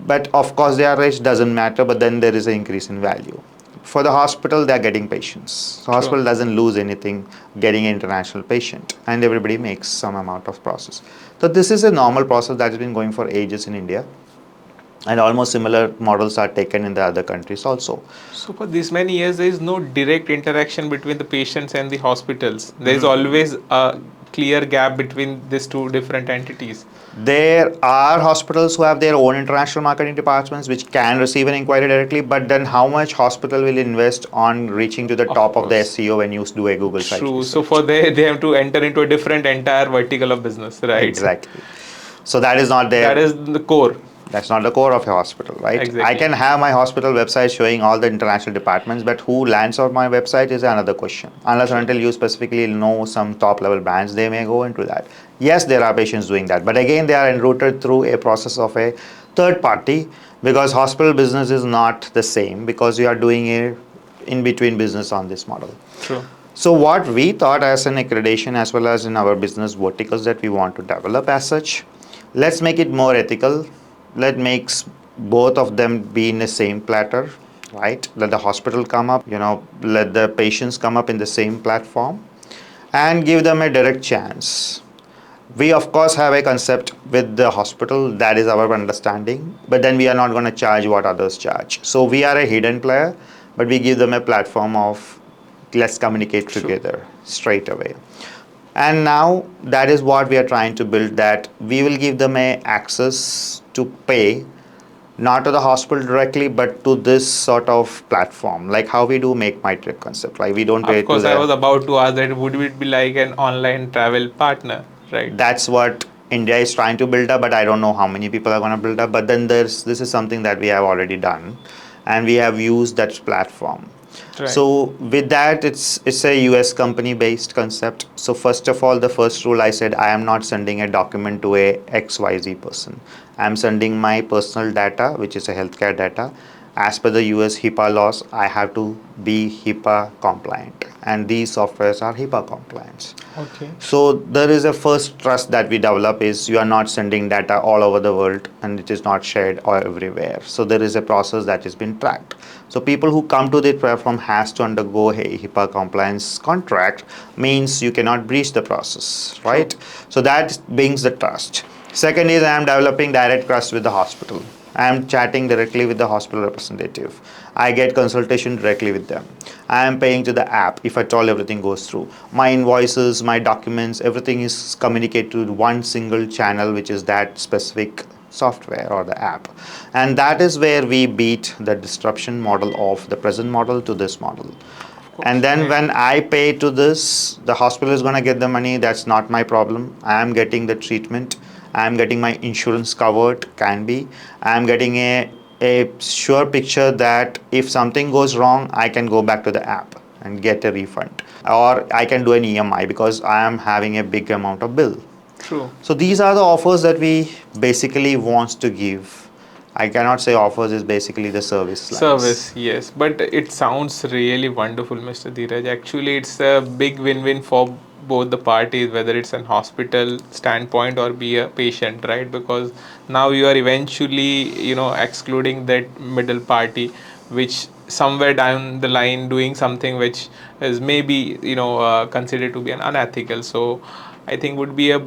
but of course their rich doesn't matter, but then there is an increase in value. For the hospital, they are getting patients. The True. hospital doesn't lose anything getting an international patient, and everybody makes some amount of process. So this is a normal process that has been going for ages in India, and almost similar models are taken in the other countries also. So for this many years, there is no direct interaction between the patients and the hospitals. There is always a clear gap between these two different entities. There are hospitals who have their own international marketing departments which can receive an inquiry directly, but then how much hospital will invest on reaching to the Of top of the course. SEO when you do a Google site True. So research? for they have to enter into a different entire vertical of business, right? Exactly. So that is not That there. is the core. That's not the core of a hospital, right? I Exactly. can have my hospital website showing all the international departments, but who lands on my website is another question. Unless and True. until you specifically know some top level brands, they may go into that. Yes, there are patients doing that, but again, they are enrouted through a process of a third party, because hospital business is not the same, because you are doing a in between business on this model. True. So what we thought as an accreditation as well as in our business verticals that we want to develop as such, let's make it more ethical. Let makes both of them be in the same platter. right? Let the hospital come up, let the patients come up in the same platform and give them a direct chance. We of course have a concept with the hospital, that is our understanding, but then we are not going to charge what others charge. So we are a hidden player, but we give them a platform of let's communicate True. together straight away. And now that is what we are trying to build, that we will give them a access to pay not to the hospital directly but to this sort of platform, like how we do make my trip concept, like we don't pay Of to course, I the. was about to ask that would it be like an online travel partner, right? That's what India is trying to build up, but I don't know how many people are going to build up. But then this is something that we have already done, and we have used that platform. Right. So with that, it's a US company based concept. So first of all, the first rule I said, I am not sending a document to a XYZ person. I'm sending my personal data, which is a healthcare data. As per the US HIPAA laws, I have to be HIPAA compliant, and these softwares are HIPAA compliant. Okay. So there is a first trust that we develop is you are not sending data all over the world and it is not shared or everywhere. So there is a process that has been tracked. So people who come to the platform has to undergo a HIPAA compliance contract, means you cannot breach the process, True. right? So that brings the trust. Second is I am developing direct trust with the hospital. I am chatting directly with the hospital representative. I get consultation directly with them. I am paying to the app if at all everything goes through. My invoices, my documents, everything is communicated to one single channel, which is that specific software or the app. And that is where we beat the disruption model of the present model to this model. Of And course. then Right. when I pay to this, the hospital is going to get the money. That's not my problem. I am getting the treatment. I am getting my insurance covered, can be. I am getting a sure picture that if something goes wrong, I can go back to the app and get a refund. Or I can do an EMI because I am having a big amount of bill. True. So these are the offers that we basically want to give. I cannot say offers is basically the service lines. Service, yes, but it sounds really wonderful, Mr. Dheeraj. Actually, it's a big win-win for both the parties, whether it's an hospital standpoint or be a patient, right? Because now you are eventually, excluding that middle party, which somewhere down the line doing something which is maybe, considered to be an unethical. So, I think would be a,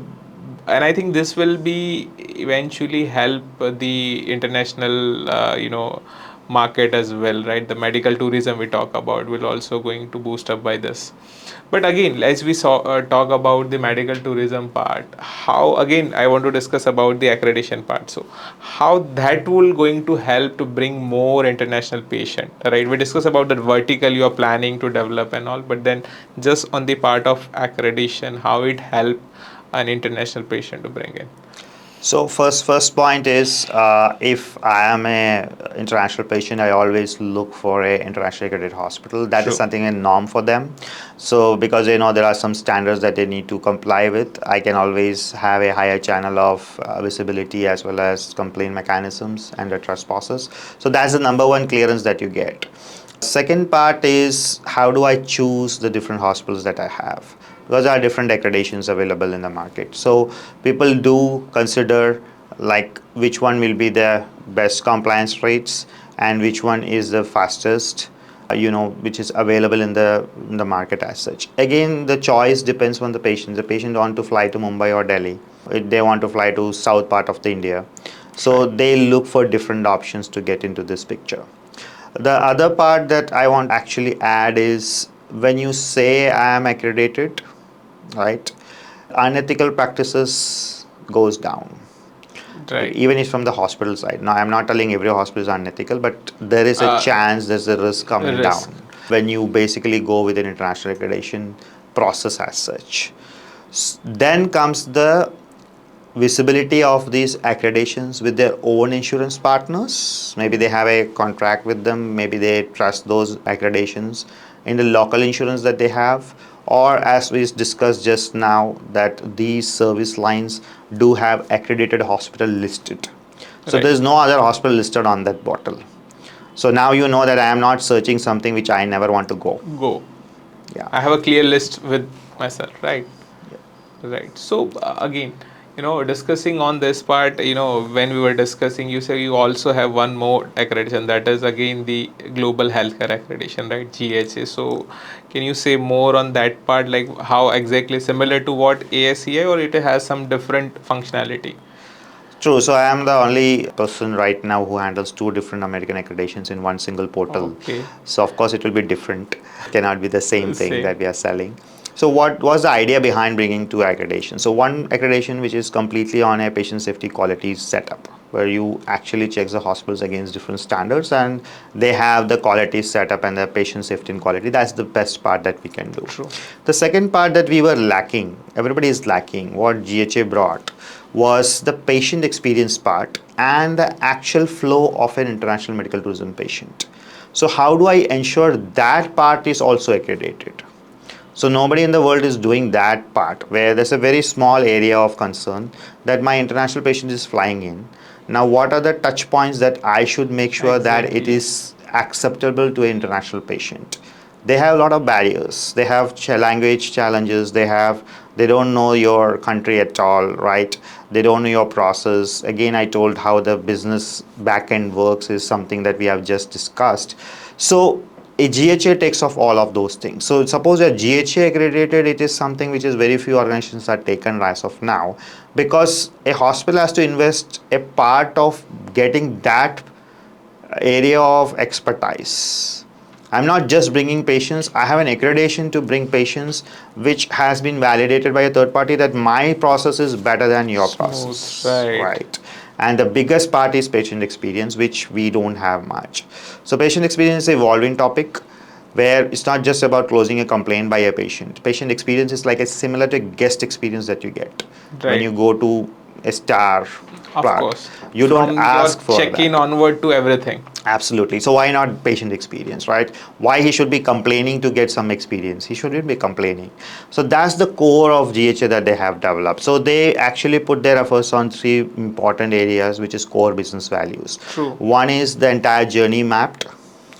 and I think this will be eventually help the international market as well, right? The medical tourism we talk about will also going to boost up by this. But again, as we saw talk about the medical tourism part, how again I want to discuss about the accreditation part. So how that will going to help to bring more international patient, right? We discuss about the vertical you are planning to develop and all, but then just on the part of accreditation, how it help an international patient to bring in. So first point is if I am a international patient, I always look for a international accredited hospital. That is True. something a norm for them. So because there are some standards that they need to comply with, I can always have a higher channel of visibility as well as complaint mechanisms and the trust process. So that's the number one clearance that you get. Second part is how do I choose the different hospitals that I have, because there are different accreditations available in the market. So people do consider like which one will be the best compliance rates and which one is the fastest, which is available in the market as such. Again, the choice depends on the patient. The patient want to fly to Mumbai or Delhi. They want to fly to south part of the India. So Right. they look for different options to get into this picture. The other part that I want to actually add is when you say I am accredited, right, unethical practices goes down. Right? Right. Even if from the hospital side. Now, I'm not telling every hospital is unethical, but there is a chance there's a risk coming Risk. down when you basically go with an international accreditation process as such. Then comes the visibility of these accreditations with their own insurance partners. Maybe they have a contract with them, maybe they trust those accreditations in the local insurance that they have, or as we discussed just now, that these service lines do have accredited hospital listed. So Right. there is no other hospital listed on that bottle. So now you know that I am not searching something which I never want to go. Go. Yeah. I have a clear list with myself, right? Right. So again, Discussing on this part, when we were discussing, you say you also have one more accreditation, that is again the global healthcare accreditation, right? GHA. So can you say more on that part, like how exactly similar to what ASEA, or it has some different functionality? True. So I am the only person right now who handles two different American accreditations in one single portal. Okay. So of course it will be different. Cannot be the same thing Same. that we are selling. So what was the idea behind bringing two accreditations? So one accreditation which is completely on a patient safety quality setup, where you actually check the hospitals against different standards and they have the quality setup and the patient safety and quality. That's the best part that we can do. True. The second part that we were lacking, everybody is lacking, what GHA brought was the patient experience part and the actual flow of an international medical tourism patient. So how do I ensure that part is also accredited? So nobody in the world is doing that part, where there's a very small area of concern that my international patient is flying in. Now, what are the touch points that I should make sure that it Exactly. is acceptable to an international patient? They have a lot of barriers. They have language challenges. They don't know your country at all, right? They don't know your process. Again, I told how the business backend works is something that we have just discussed. So a GHA takes off all of those things. So suppose a GHA accredited, it is something which is very few organizations are taken as of now, because a hospital has to invest a part of getting that area of expertise. I'm not just bringing patients, I have an accreditation to bring patients which has been validated by a third party that my process is better than your Smooth, process, right? right? And the biggest part is patient experience, which we don't have much. So patient experience is an evolving topic where it's not just about closing a complaint by a patient. Patient experience is like a similar to guest experience that you get when Right. you go to a star Of park. course. You don't From your ask for check-in that. onward to everything. Absolutely. So why not patient experience, right? Why he should be complaining to get some experience? He shouldn't be complaining. So that's the core of GHA that they have developed. So they actually put their efforts on three important areas, which is core business values. True. One is the entire journey mapped.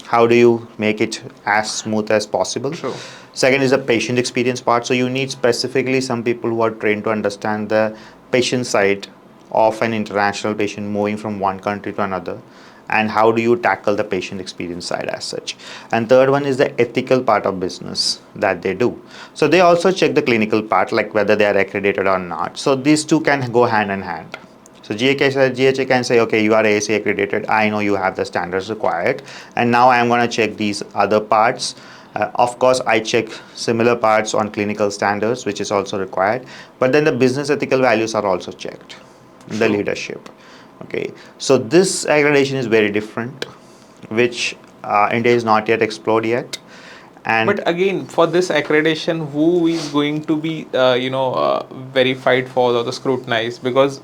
How do you make it as smooth as possible? True. Second is the patient experience part. So you need specifically some people who are trained to understand the patient side of an international patient moving from one country to another, and how do you tackle the patient experience side as such. And third one is the ethical part of business that they do. So they also check the clinical part, like whether they are accredited or not. So these two can go hand in hand. So GHA can say, okay, you are ASA accredited, I know you have the standards required, and now I'm going to check these other parts. Of course, I check similar parts on clinical standards, which is also required, but then the business ethical values are also checked, the True. leadership. Okay, so this accreditation is very different, which India is not yet explored yet. And But again, for this accreditation, who is going to be, verified for or the scrutinized? Because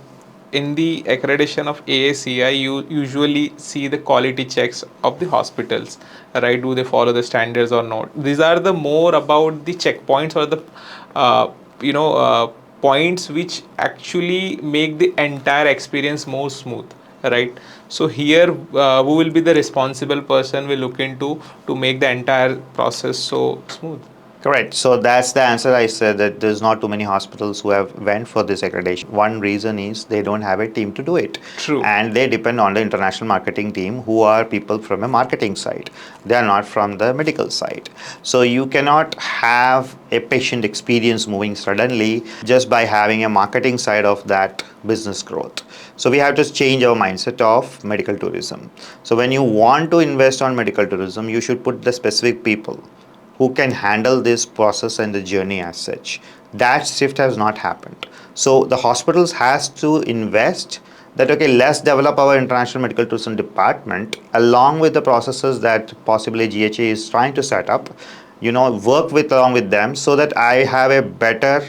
in the accreditation of AACI, you usually see the quality checks of the hospitals, right? Do they follow the standards or not? These are the more about the checkpoints or the, uh, you know, uh, points which actually make the entire experience more smooth, right? So here, who will be the responsible person we look into to make the entire process so smooth? correct. So that's the answer. I said that there's not too many hospitals who have went for this accreditation. One reason is they don't have a team to do it, True. and they depend on the international marketing team, who are people from a marketing side. They are not from the medical side. So you cannot have a patient experience moving suddenly just by having a marketing side of that business growth. So we have to change our mindset of medical tourism. So when you want to invest on medical tourism, you should put the specific people who can handle this process and the journey as such. That shift has not happened. So the hospitals has to invest that, okay, let's develop our international medical tourism department along with the processes that possibly GHA is trying to set up, work with along with them, so that I have a better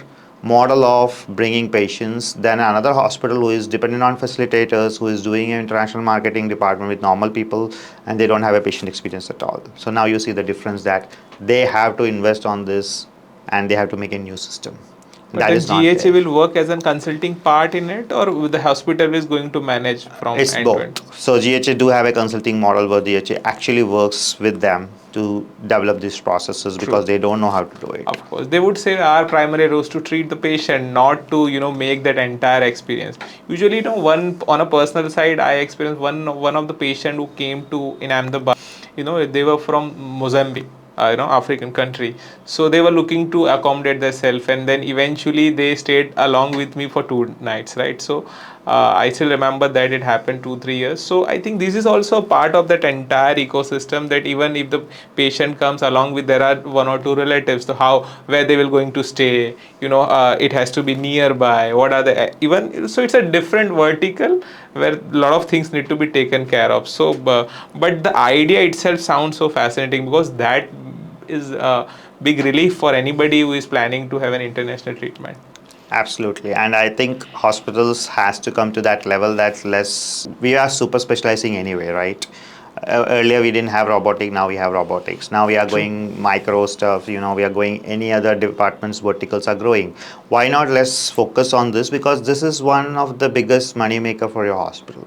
model of bringing patients than another hospital who is dependent on facilitators, who is doing an international marketing department with normal people, and they don't have a patient experience at all. So now you see the difference, that they have to invest on this and they have to make a new system. But That then is not GHA there. will work as a consulting part in it, or the hospital is going to manage from It's end to both. end? So GHA do have a consulting model where GHA actually works with them to develop these processes True. because they don't know how to do it. Of course, they would say our primary role is to treat the patient, not to make that entire experience. Usually, one on a personal side, I experienced one of the patient who came to in Ahmedabad. They were from Mozambique, African country. So they were looking to accommodate themselves, and then eventually they stayed along with me for 2 nights, right? So I still remember that it happened 2 3 years. So I think this is also a part of that entire ecosystem, that even if the patient comes along with, there are one or two relatives, so how, where they will going to stay, it has to be nearby, what are the even, so it's a different vertical where a lot of things need to be taken care of. So but the idea itself sounds so fascinating, because that is a big relief for anybody who is planning to have an international treatment. Absolutely. And I think hospitals has to come to that level that's less, we are super specializing anyway, right? Earlier we didn't have robotic, now we have robotics. Now we are True. going micro stuff, we are going any other departments, verticals are growing. Why not let's focus on this, because this is one of the biggest money maker for your hospital,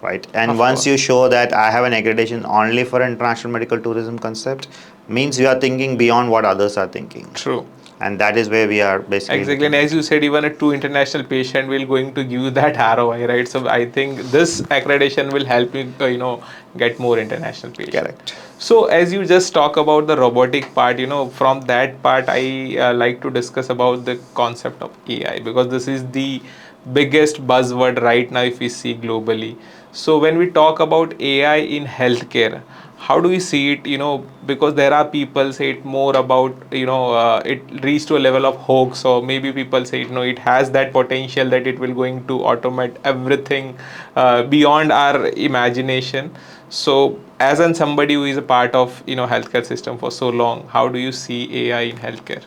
right? And Of once you course. show that I have an accreditation only for international medical tourism concept, means you are thinking beyond what others are thinking. True. And that is where we are basically Exactly, and looking as at. you said, even a two international patient will going to give you that ROI, right? So I think this accreditation will help you, get more international patient. Correct. So as you just talk about the robotic part, from that part, I like to discuss about the concept of AI, because this is the biggest buzzword right now if we see globally. So when we talk about AI in healthcare, how do we see it? Because there are people say it more about, it reached to a level of hoax, or maybe people say it has that potential that it will going to automate everything beyond our imagination. So as an somebody who is a part of healthcare system for so long, how do you see AI in healthcare?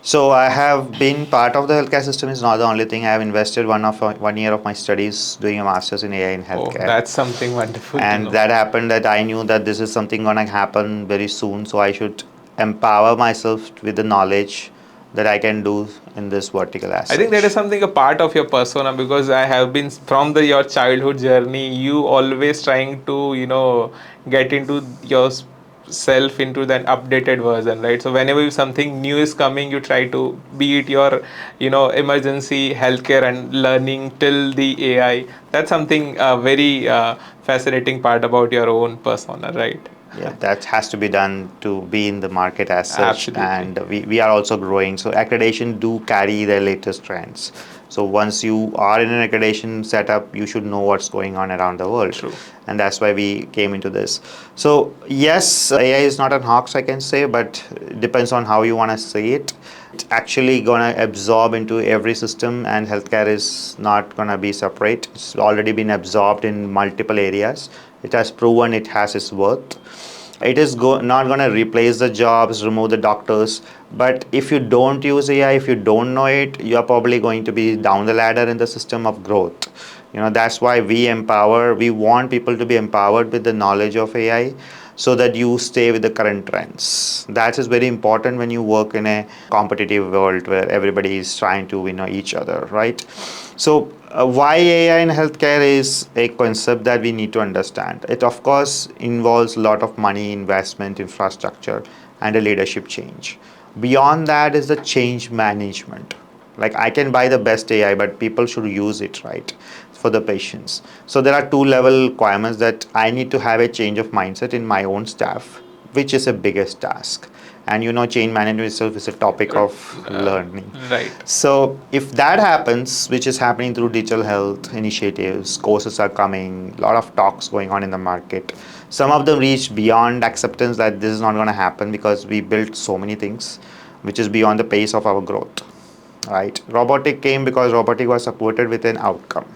So I have been part of the healthcare system is not the only thing. I have invested 1 year of my studies doing a master's in AI in Oh, healthcare. that's something wonderful to And know. that happened that I knew that this is something gonna happen very soon. So I should empower myself with the knowledge that I can do in this vertical as I think that is such. something a part of your persona, because I have been from your childhood journey. You always trying to get into yourself into that updated version, right? So whenever something new is coming, you try to, be it your emergency healthcare and learning till the AI. That's something very fascinating part about your own persona, right? Yeah, that has to be done to be in the market as such, Absolutely. and we are also growing. So accreditation do carry the latest trends. So once you are in an accreditation setup, you should know what's going on around the world, True. and that's why we came into this. So yes, AI is not an hoax, I can say, but it depends on how you want to say it. It's actually gonna absorb into every system, and healthcare is not gonna be separate. It's already been absorbed in multiple areas. It has proven it has its worth. It is not going to replace the jobs, remove the doctors, but if you don't use AI, if you don't know it, you are probably going to be down the ladder in the system of growth. That's why we want people to be empowered with the knowledge of AI, so that you stay with the current trends. That is very important when you work in a competitive world where everybody is trying to each other, right? So why AI in healthcare is a concept that we need to understand. It of course involves a lot of money, investment, infrastructure, and a leadership change. Beyond that is the change management. Like I can buy the best AI, but people should use it right for the patients. So there are two level requirements that I need to have a change of mindset in my own staff, which is a biggest task. And change management itself is a topic Uh, of learning. right. So if that happens, which is happening through digital health initiatives, courses are coming, a lot of talks going on in the market. Some of them reach beyond acceptance that this is not going to happen because we built so many things, which is beyond the pace of our growth. Right? Robotic came because robotic was supported with an outcome,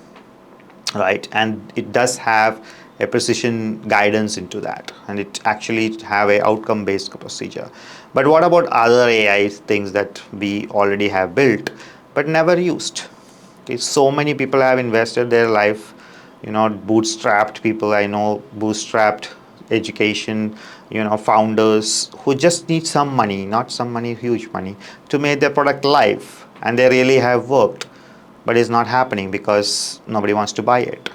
right? And it does have a precision guidance into that, and it actually have a outcome based procedure. But what about other AI things that we already have built but never used? Okay, so many people have invested their life, bootstrapped people I know, bootstrapped education, founders who just need some money, not some money, huge money, to make their product live. and they really have worked, but it's not happening because nobody wants to buy it,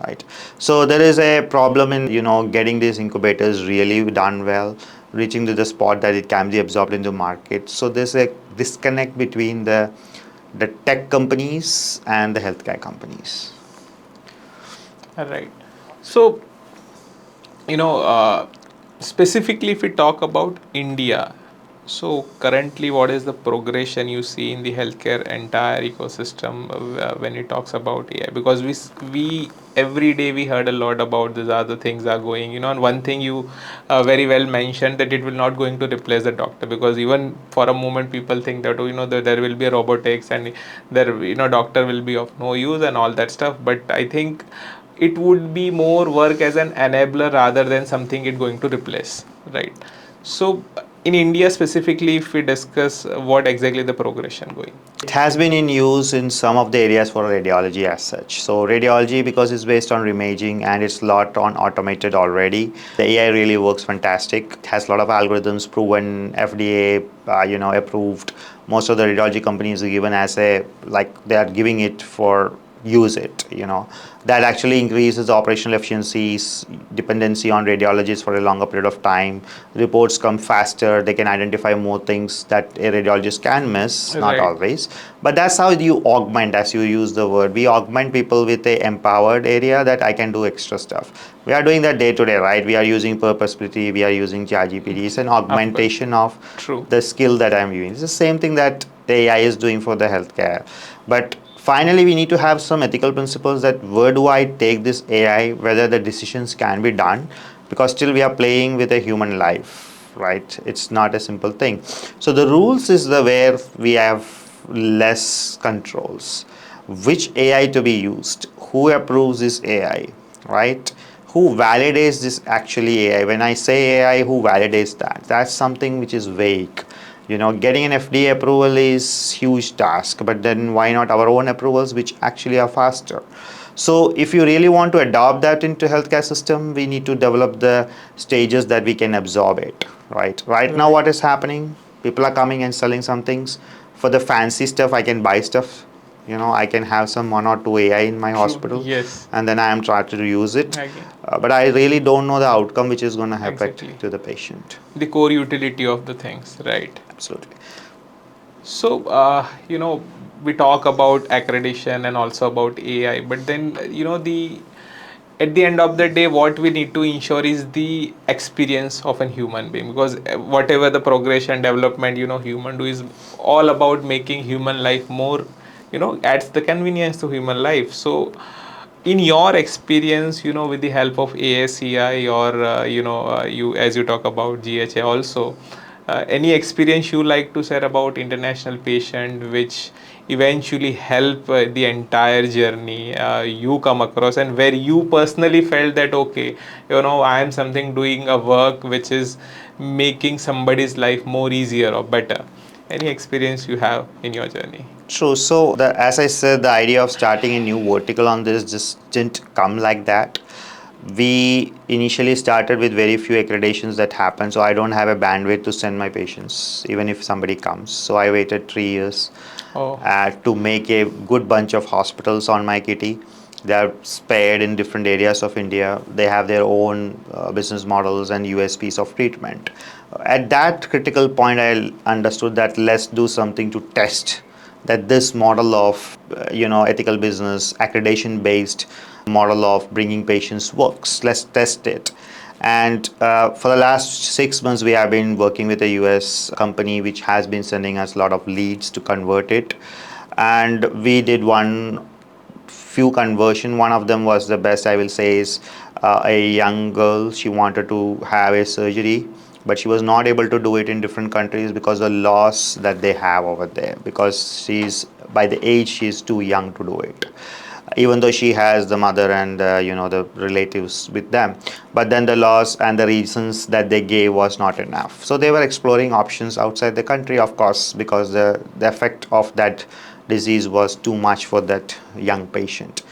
right? So there is a problem in getting these incubators really done well, reaching to the spot that it can be absorbed into market. So there's a disconnect between the tech companies and the healthcare companies. All right. So, you know, specifically if we talk about India, so currently what is the progression you see in the healthcare entire ecosystem when it talks about AI? Because we every day we heard a lot about these other things are going, and one thing you very well mentioned, that it will not going to replace the doctor, because even for a moment people think that, that there will be a robotics and there, doctor will be of no use and all that stuff. But I think it would be more work as an enabler rather than something it going to replace, right? So in India specifically, if we discuss what exactly the progression going. It has been in use in some of the areas for radiology as such. So radiology, because it's based on imaging and it's a lot on automated already, the AI really works fantastic. It has a lot of algorithms proven, FDA, approved. Most of the radiology companies are given as they are giving it for use it, that actually increases operational efficiencies, dependency on radiologists for a longer period of time. Reports come faster, they can identify more things that a radiologist can miss, not Right. always. But that's how you augment, as you use the word. We augment people with a empowered area that I can do extra stuff. We are doing that day to day, right? We are using purposefully, we are using ChatGPT. It's an augmentation of True. the skill that I'm using. It's the same thing that the AI is doing for the healthcare. But finally, we need to have some ethical principles that where do I take this AI, whether the decisions can be done, because still we are playing with a human life, right? It's not a simple thing. So the rules is the where we have less controls. Which AI to be used? Who approves this AI, right? Who validates this actually AI? When I say AI, who validates that? That's something which is vague. Getting an FDA approval is huge task, but then why not our own approvals, which actually are faster? So if you really want to adopt that into healthcare system, we need to develop the stages that we can absorb it, right? Right now, what is happening? People are coming and selling some things. For the fancy stuff, I can buy stuff. I can have some 1 or 2 AI in my hospital, Yes. and then I am trying to use it. Again. But I really don't know the outcome which is going to affect Exactly. to the patient. The core utility of the things, right? Absolutely. So, we talk about accreditation and also about AI, but then, at the end of the day, what we need to ensure is the experience of a human being, because whatever the progression, development, human do is all about making human life more, adds the convenience to human life. So, in your experience, with the help of ASCI or, you, as you talk about GHA also, any experience you like to share about international patient which eventually help the entire journey you come across, and where you personally felt that, okay, I am something doing a work which is making somebody's life more easier or better? Any experience you have in your journey? True. So, as I said, the idea of starting a new vertical on this just didn't come like that. We initially started with very few accreditations that happened, so I don't have a bandwidth to send my patients, even if somebody comes. So, I waited 3 years Oh. to make a good bunch of hospitals on my kitty. They are spared in different areas of India. They have their own business models and USPs of treatment. At that critical point, I understood that let's do something to test that this model of ethical business, accreditation based model of bringing patients works. Let's test it. And for the last 6 months, we have been working with a US company which has been sending us a lot of leads to convert it. And we did few conversion. One of them was the best, I will say, is a young girl. She wanted to have a surgery, but she was not able to do it in different countries because of the laws that they have over there, because she's by the age she's too young to do it, even though she has the mother and the relatives with them. But then the laws and the reasons that they gave was not enough, so they were exploring options outside the country, of course, because the effect of that disease was too much for that young patient.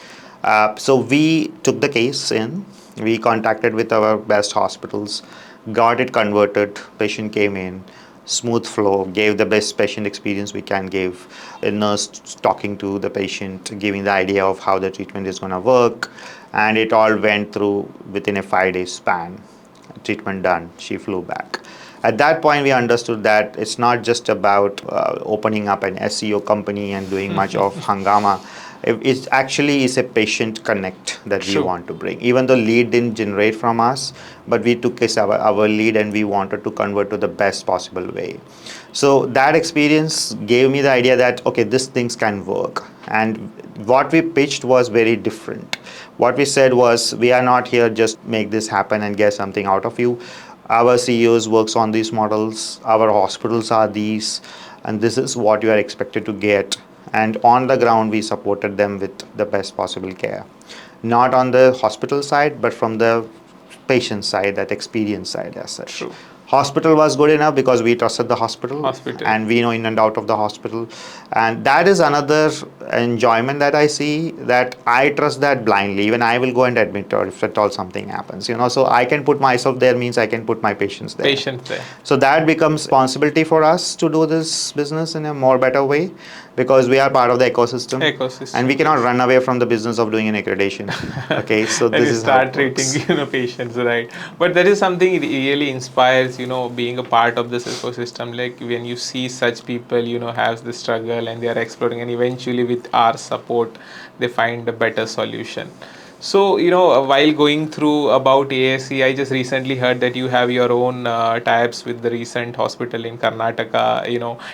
So we took the case in, we contacted with our best hospitals, got it converted, patient came in, smooth flow, gave the best patient experience we can give. A nurse talking to the patient, giving the idea of how the treatment is going to work, and it all went through within a 5-day span. Treatment done, she flew back. At that point, we understood that it's not just about opening up an SEO company and doing much of hangama. It actually is a patient connect that we True. want to bring. Even though lead didn't generate from us, but we took our lead and we wanted to convert to the best possible way. So that experience gave me the idea that, okay, these things can work. And what we pitched was very different. What we said was, we are not here just make this happen and get something out of you. Our CEOs works on these models, our hospitals are these, and this is what you are expected to get. And on the ground, we supported them with the best possible care. Not on the hospital side, but from the patient side, that experience side as such. True. Hospital was good enough because we trusted the hospital, and we know in and out of the hospital. And that is another enjoyment that I see, that I trust that blindly. Even I will go and admit, or if at all something happens, so I can put myself there, means I can put my patients there. Patients there. So that becomes responsibility for us to do this business in a more better way, because we are part of the ecosystem. And we cannot run away from the business of doing an accreditation. Okay, so this is start treating patients, right? But that is something really inspires, being a part of this ecosystem. Like when you see such people, have the struggle and they are exploring, and eventually with our support they find a better solution. So, while going through about ASC, I just recently heard that you have your own tie-ups with the recent hospital in Karnataka.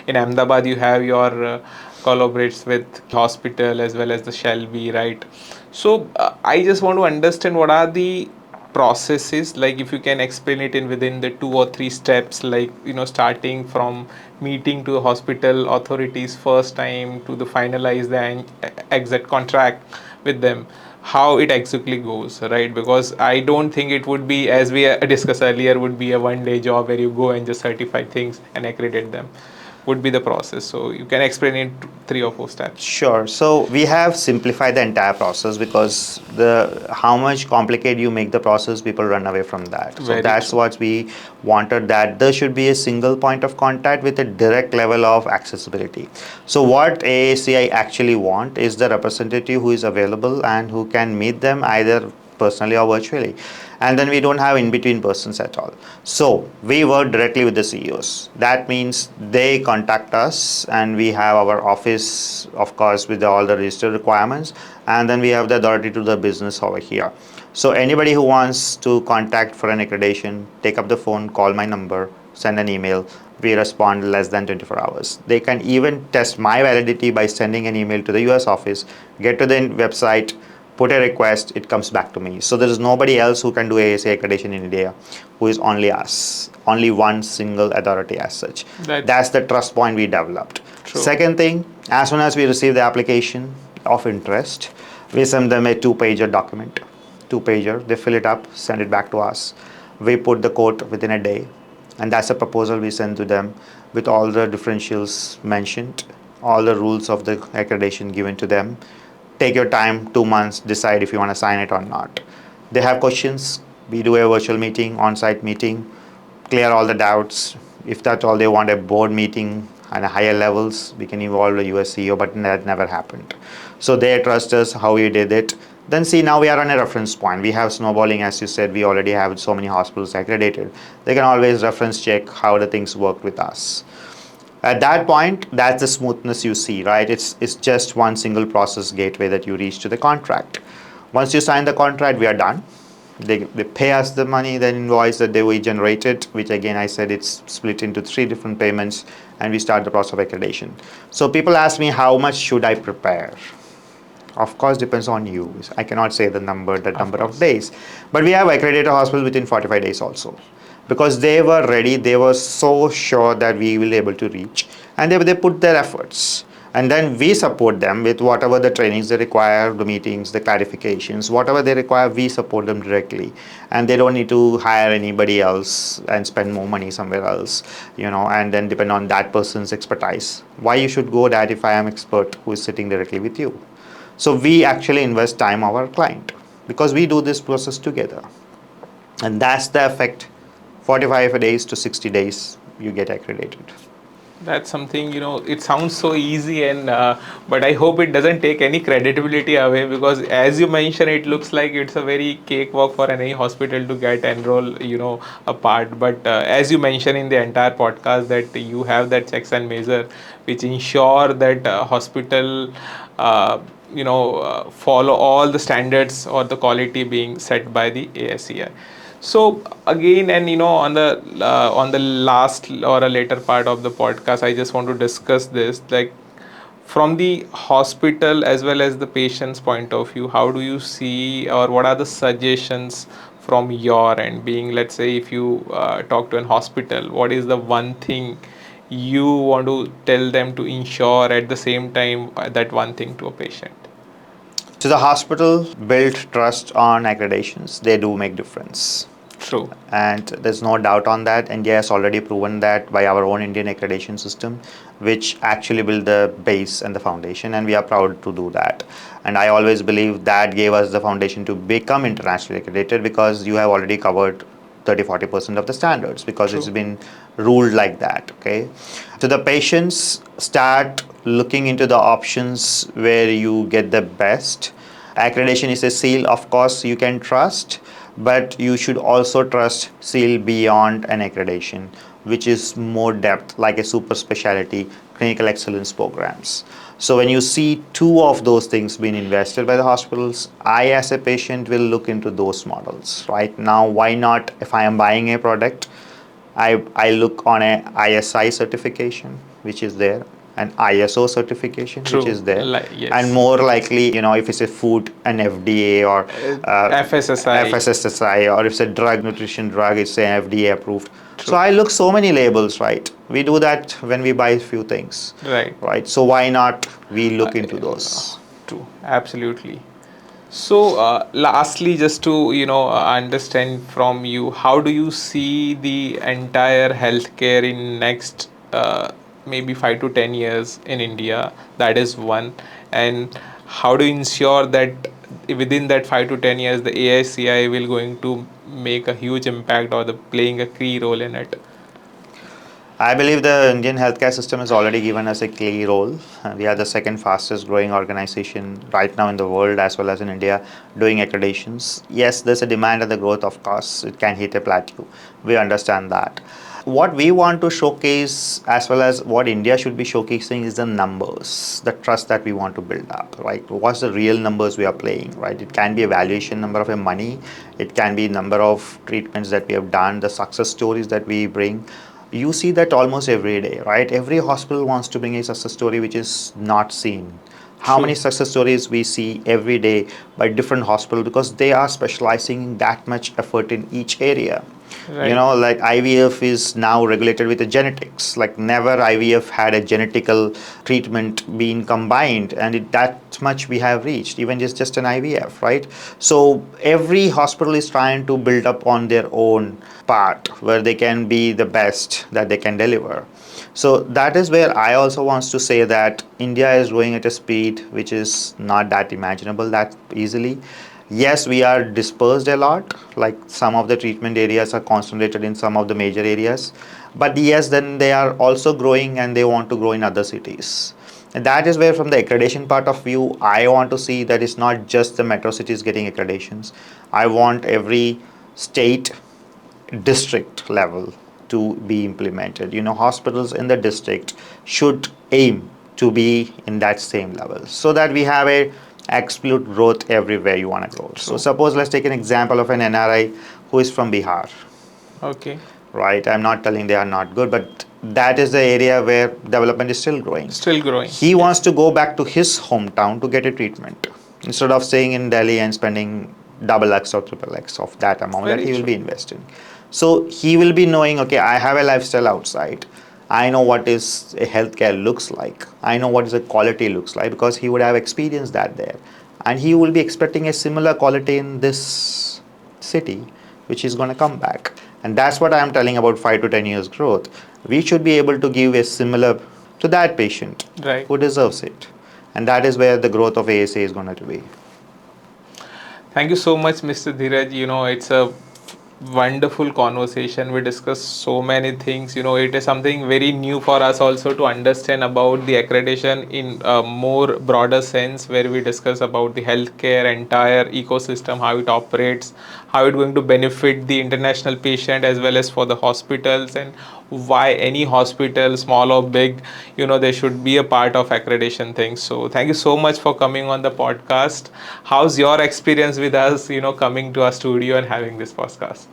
In Ahmedabad, you have your collaborates with hospital as well as the Shelby, right? So, I just want to understand what are the processes, like if you can explain it in within the 2 or 3 steps, like starting from meeting to the hospital authorities first time to the finalize the exit contract with them, how it exactly goes, right? Because I don't think it would be, as we discussed earlier, would be a one-day job where you go and just certify things and accredit them. Would be the process. So you can explain it 3 or 4 steps. Sure. So we have simplified the entire process, because how much complicated you make the process, people run away from that. So that's what we wanted, that there should be a single point of contact with a direct level of accessibility. So what AACI actually want is the representative who is available and who can meet them either personally or virtually. And then we don't have in-between persons at all. So we work directly with the CEOs. That means they contact us, and we have our office, of course, with all the registered requirements, and then we have the authority to the business over here. So anybody who wants to contact for an accreditation, take up the phone, call my number, send an email. We respond less than 24 hours. They can even test my validity by sending an email to the US office, get to the website, put a request, it comes back to me. So there is nobody else who can do ASA accreditation in India, who is only us, only one single authority as such. That's the trust point we developed. True. Second thing, as soon as we receive the application of interest, we send them a 2-pager document, 2-pager, they fill it up, send it back to us. We put the quote within a day, and that's a proposal we send to them with all the differentials mentioned, all the rules of the accreditation given to them. Take your time, 2 months, decide if you want to sign it or not. They have questions, we do a virtual meeting, on-site meeting, clear all the doubts. If that's all they want, a board meeting and higher levels, we can involve the US CEO, but that never happened. So they trust us, how we did it. Then see, now we are on a reference point. We have snowballing, as you said, we already have so many hospitals accredited. They can always reference check how the things worked with us. At that point, that's the smoothness you see, right? It's just one single process gateway that you reach to the contract. Once you sign the contract, we are done. They pay us the money, the invoice that we generated, which again I said it's split into 3 different payments, and we start the process of accreditation. So people ask me, how much should I prepare? Of course, depends on you. I cannot say the number of days, but we have accredited hospitals within 45 days also. Because they were ready, they were so sure that we will be able to reach, and they put their efforts. And then we support them with whatever the trainings they require, the meetings, the clarifications, whatever they require, we support them directly. And they don't need to hire anybody else and spend more money somewhere else, and then depend on that person's expertise. Why you should go that if I am expert who is sitting directly with you? So we actually invest time of our client, because we do this process together. And that's the effect. 45 days to 60 days, you get accredited. That's something, it sounds so easy, and but I hope it doesn't take any credibility away, because as you mentioned, it looks like it's a very cakewalk for any hospital to get enroll, a part. But as you mentioned in the entire podcast, that you have that checks and measure which ensure that hospital, follow all the standards or the quality being set by the ASCI. So again, and on the last or a later part of the podcast, I just want to discuss this, like from the hospital as well as the patient's point of view. How do you see, or what are the suggestions from your end? Being, let's say, if you talk to an hospital, what is the one thing you want to tell them to ensure at the same time that one thing to a patient? So the hospital built trust on accreditations. They do make difference. True. And there's no doubt on that. India has already proven that by our own Indian accreditation system, which actually built the base and the foundation, and we are proud to do that. And I always believe that gave us the foundation to become internationally accredited, because you have already covered 30-40% of the standards, because True. it's been ruled like that. Okay, so the patients start looking into the options where you get the best. Accreditation is a seal, of course, you can trust, but you should also trust seal beyond an accreditation, which is more depth, like a super specialty clinical excellence programs. So when you see two of those things being invested by the hospitals, I as a patient will look into those models. Right now, why not, if I am buying a product, I look on a ISI certification, which is there, an ISO certification, True. which is there, Yes. and more likely, if it's a food, an FDA or FSSI. FSSI, or if it's a drug, nutrition drug, it's an FDA approved. True. So I look so many labels, right? We do that when we buy a few things, Right. So why not we look into those? True. Absolutely. So, lastly, just to understand from you, how do you see the entire healthcare in next maybe 5 to 10 years in India? That is one, and how do you ensure that within that 5 to 10 years, the AICI will going to make a huge impact, or the playing a key role in it? I believe the Indian healthcare system has already given us a key role. We are the second fastest growing organization right now in the world, as well as in India, doing accreditations. Yes, there's a demand and the growth, of course. It can hit a plateau. We understand that. What we want to showcase, as well as what India should be showcasing, is the numbers, the trust that we want to build up, right? What's the real numbers we are playing, right? It can be a valuation number of a money. It can be number of treatments that we have done, the success stories that we bring. You see that almost every day, right? Every hospital wants to bring a success story which is not seen. How many success stories we see every day by different hospitals, because they are specializing in that much effort in each area. Right. Like IVF is now regulated with the genetics. Like never IVF had a genetical treatment being combined, and that much we have reached, even just an IVF, right? So every hospital is trying to build up on their own part where they can be the best that they can deliver. So that is where I also wants to say that India is growing at a speed which is not that imaginable that easily. Yes, we are dispersed a lot, like some of the treatment areas are concentrated in some of the major areas, but yes, then they are also growing and they want to grow in other cities. And that is where, from the accreditation part of view, I want to see that it's not just the metro cities getting accreditations. I want every state, district level to be implemented. Hospitals in the district should aim to be in that same level, so that we have a absolute growth everywhere you want to grow. So suppose, let's take an example of an NRI who is from Bihar. Okay. Right, I'm not telling they are not good, but that is the area where development is still growing. Still growing. He wants to go back to his hometown to get a treatment, instead of staying in Delhi and spending double X or triple X of that amount that he will be investing. So he will be knowing, okay, I have a lifestyle outside. I know what is a healthcare looks like. I know what is a quality looks like, because he would have experienced that there. And he will be expecting a similar quality in this city, which is going to come back. And that's what I am telling about 5 to 10 years growth. We should be able to give a similar to that patient who deserves it. And that is where the growth of ASA is going to be. Thank you so much, Mr. Dheeraj. It's a wonderful conversation. We discussed so many things. It is something very new for us also to understand about the accreditation in a more broader sense, where we discuss about the healthcare entire ecosystem, how it operates, how it's going to benefit the international patient as well as for the hospitals, and why any hospital, small or big, they should be a part of accreditation things. So thank you so much for coming on the podcast. How's your experience with us, coming to our studio and having this podcast?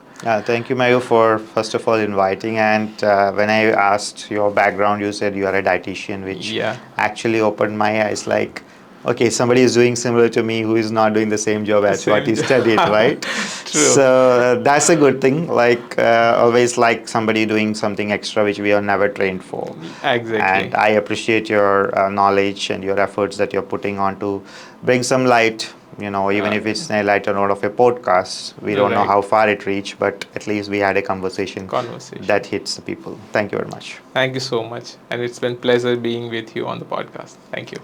Thank you, Mayu, for first of all inviting. And when I asked your background, you said you are a dietitian, which Yeah. actually opened my eyes. Like, okay, somebody is doing similar to me who is not doing the same job as what he Same. studied, right? True. So that's a good thing. Like, always like somebody doing something extra which we are never trained for. Exactly. And I appreciate your knowledge and your efforts that you're putting on to bring some light. Even if it's a lighter note of a podcast, we don't know Right. how far it reached, but at least we had a conversation Conversation. that hits the people. Thank you very much. Thank you so much, and it's been pleasure being with you on the podcast. Thank you.